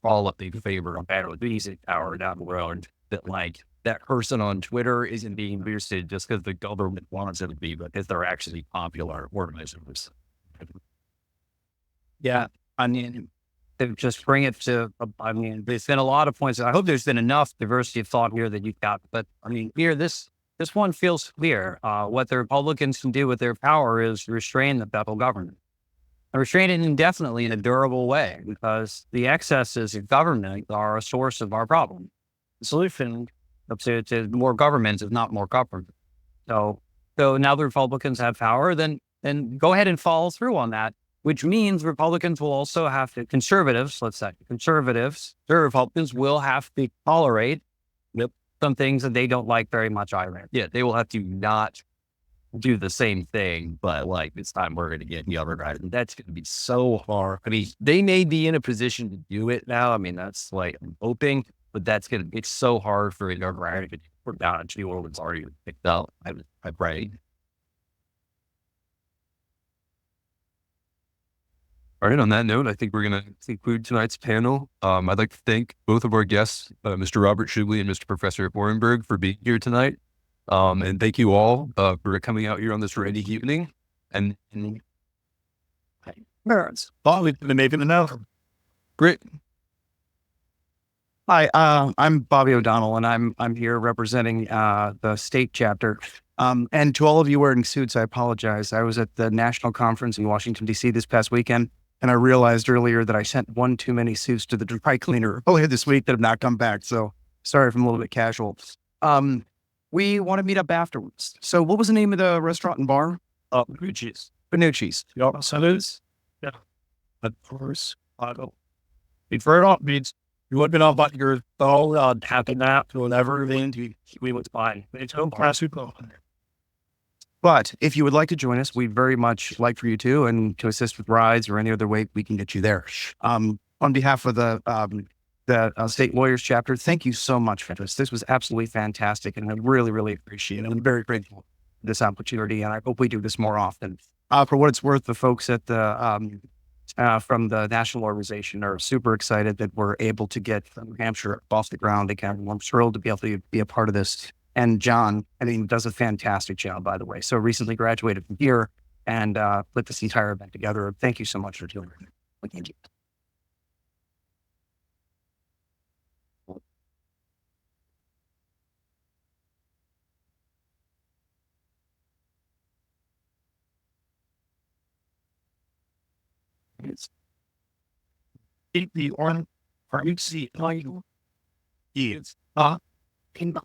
all up in favor of battle music power down the road. That like that person on Twitter isn't being boosted just because the government wants it to be, but because they're actually popular organizers. Yeah, I mean, just bring it to. There's been a lot of points. I hope there's been enough diversity of thought here that you've got. But I mean, here this one feels clear. What the Republicans can do with their power is restrain the federal government. And restrain it indefinitely in a durable way, because the excesses of government are a source of our problem. The solution to more government is not more government. So now the Republicans have power, then go ahead and follow through on that, which means Republicans will also have to, the Republicans will have to tolerate some things that they don't like very much either. Yeah, they will have to not do the same thing, but like this time we're going to get the other guy. And that's going to be so hard. I mean, they may be in a position to do it now. I mean, that's like, I'm hoping, but it's so hard for the other guy to put down a two that's already picked up. I'm right. All right. On that note, I think we're going to conclude tonight's panel. I'd like to thank both of our guests, Mr. Robert Shibley and Mr. Professor Oranburg, for being here tonight. And thank you all for coming out here on this rainy evening. And Parents. Thought we've been making another. great. Hi, I'm Bobby O'Donnell, and I'm here representing the state chapter. And to all of you wearing suits, I apologize. I was at the national conference in Washington, D.C. this past weekend, and I realized earlier that I sent one too many suits to the dry cleaner earlier this week that have not come back. So sorry if I'm a little bit casual. We want to meet up afterwards. So what was the name of the restaurant and bar? Benucci's. Benucci's. Y'all salutes? Yeah. Of course. I don't. It's very off means you would have been off about your all happy nap or whatever. Then we was fine. It's home class. But if you would like to join us, we'd very much like for you to, and to assist with rides or any other way we can get you there. On behalf of the state lawyers chapter, thank you so much for this. This was absolutely fantastic, and I really, really appreciate it. I'm very grateful for this opportunity, and I hope we do this more often. For what it's worth, the folks at the from the national organization are super excited that we're able to get New Hampshire off the ground again. I'm thrilled to be able to be a part of this. And John, I mean, does a fantastic job, by the way. So recently graduated from here and put this entire event together. Thank you so much for doing it. Thank you. It's the one. Are you see? Are you? Yes. Pinball.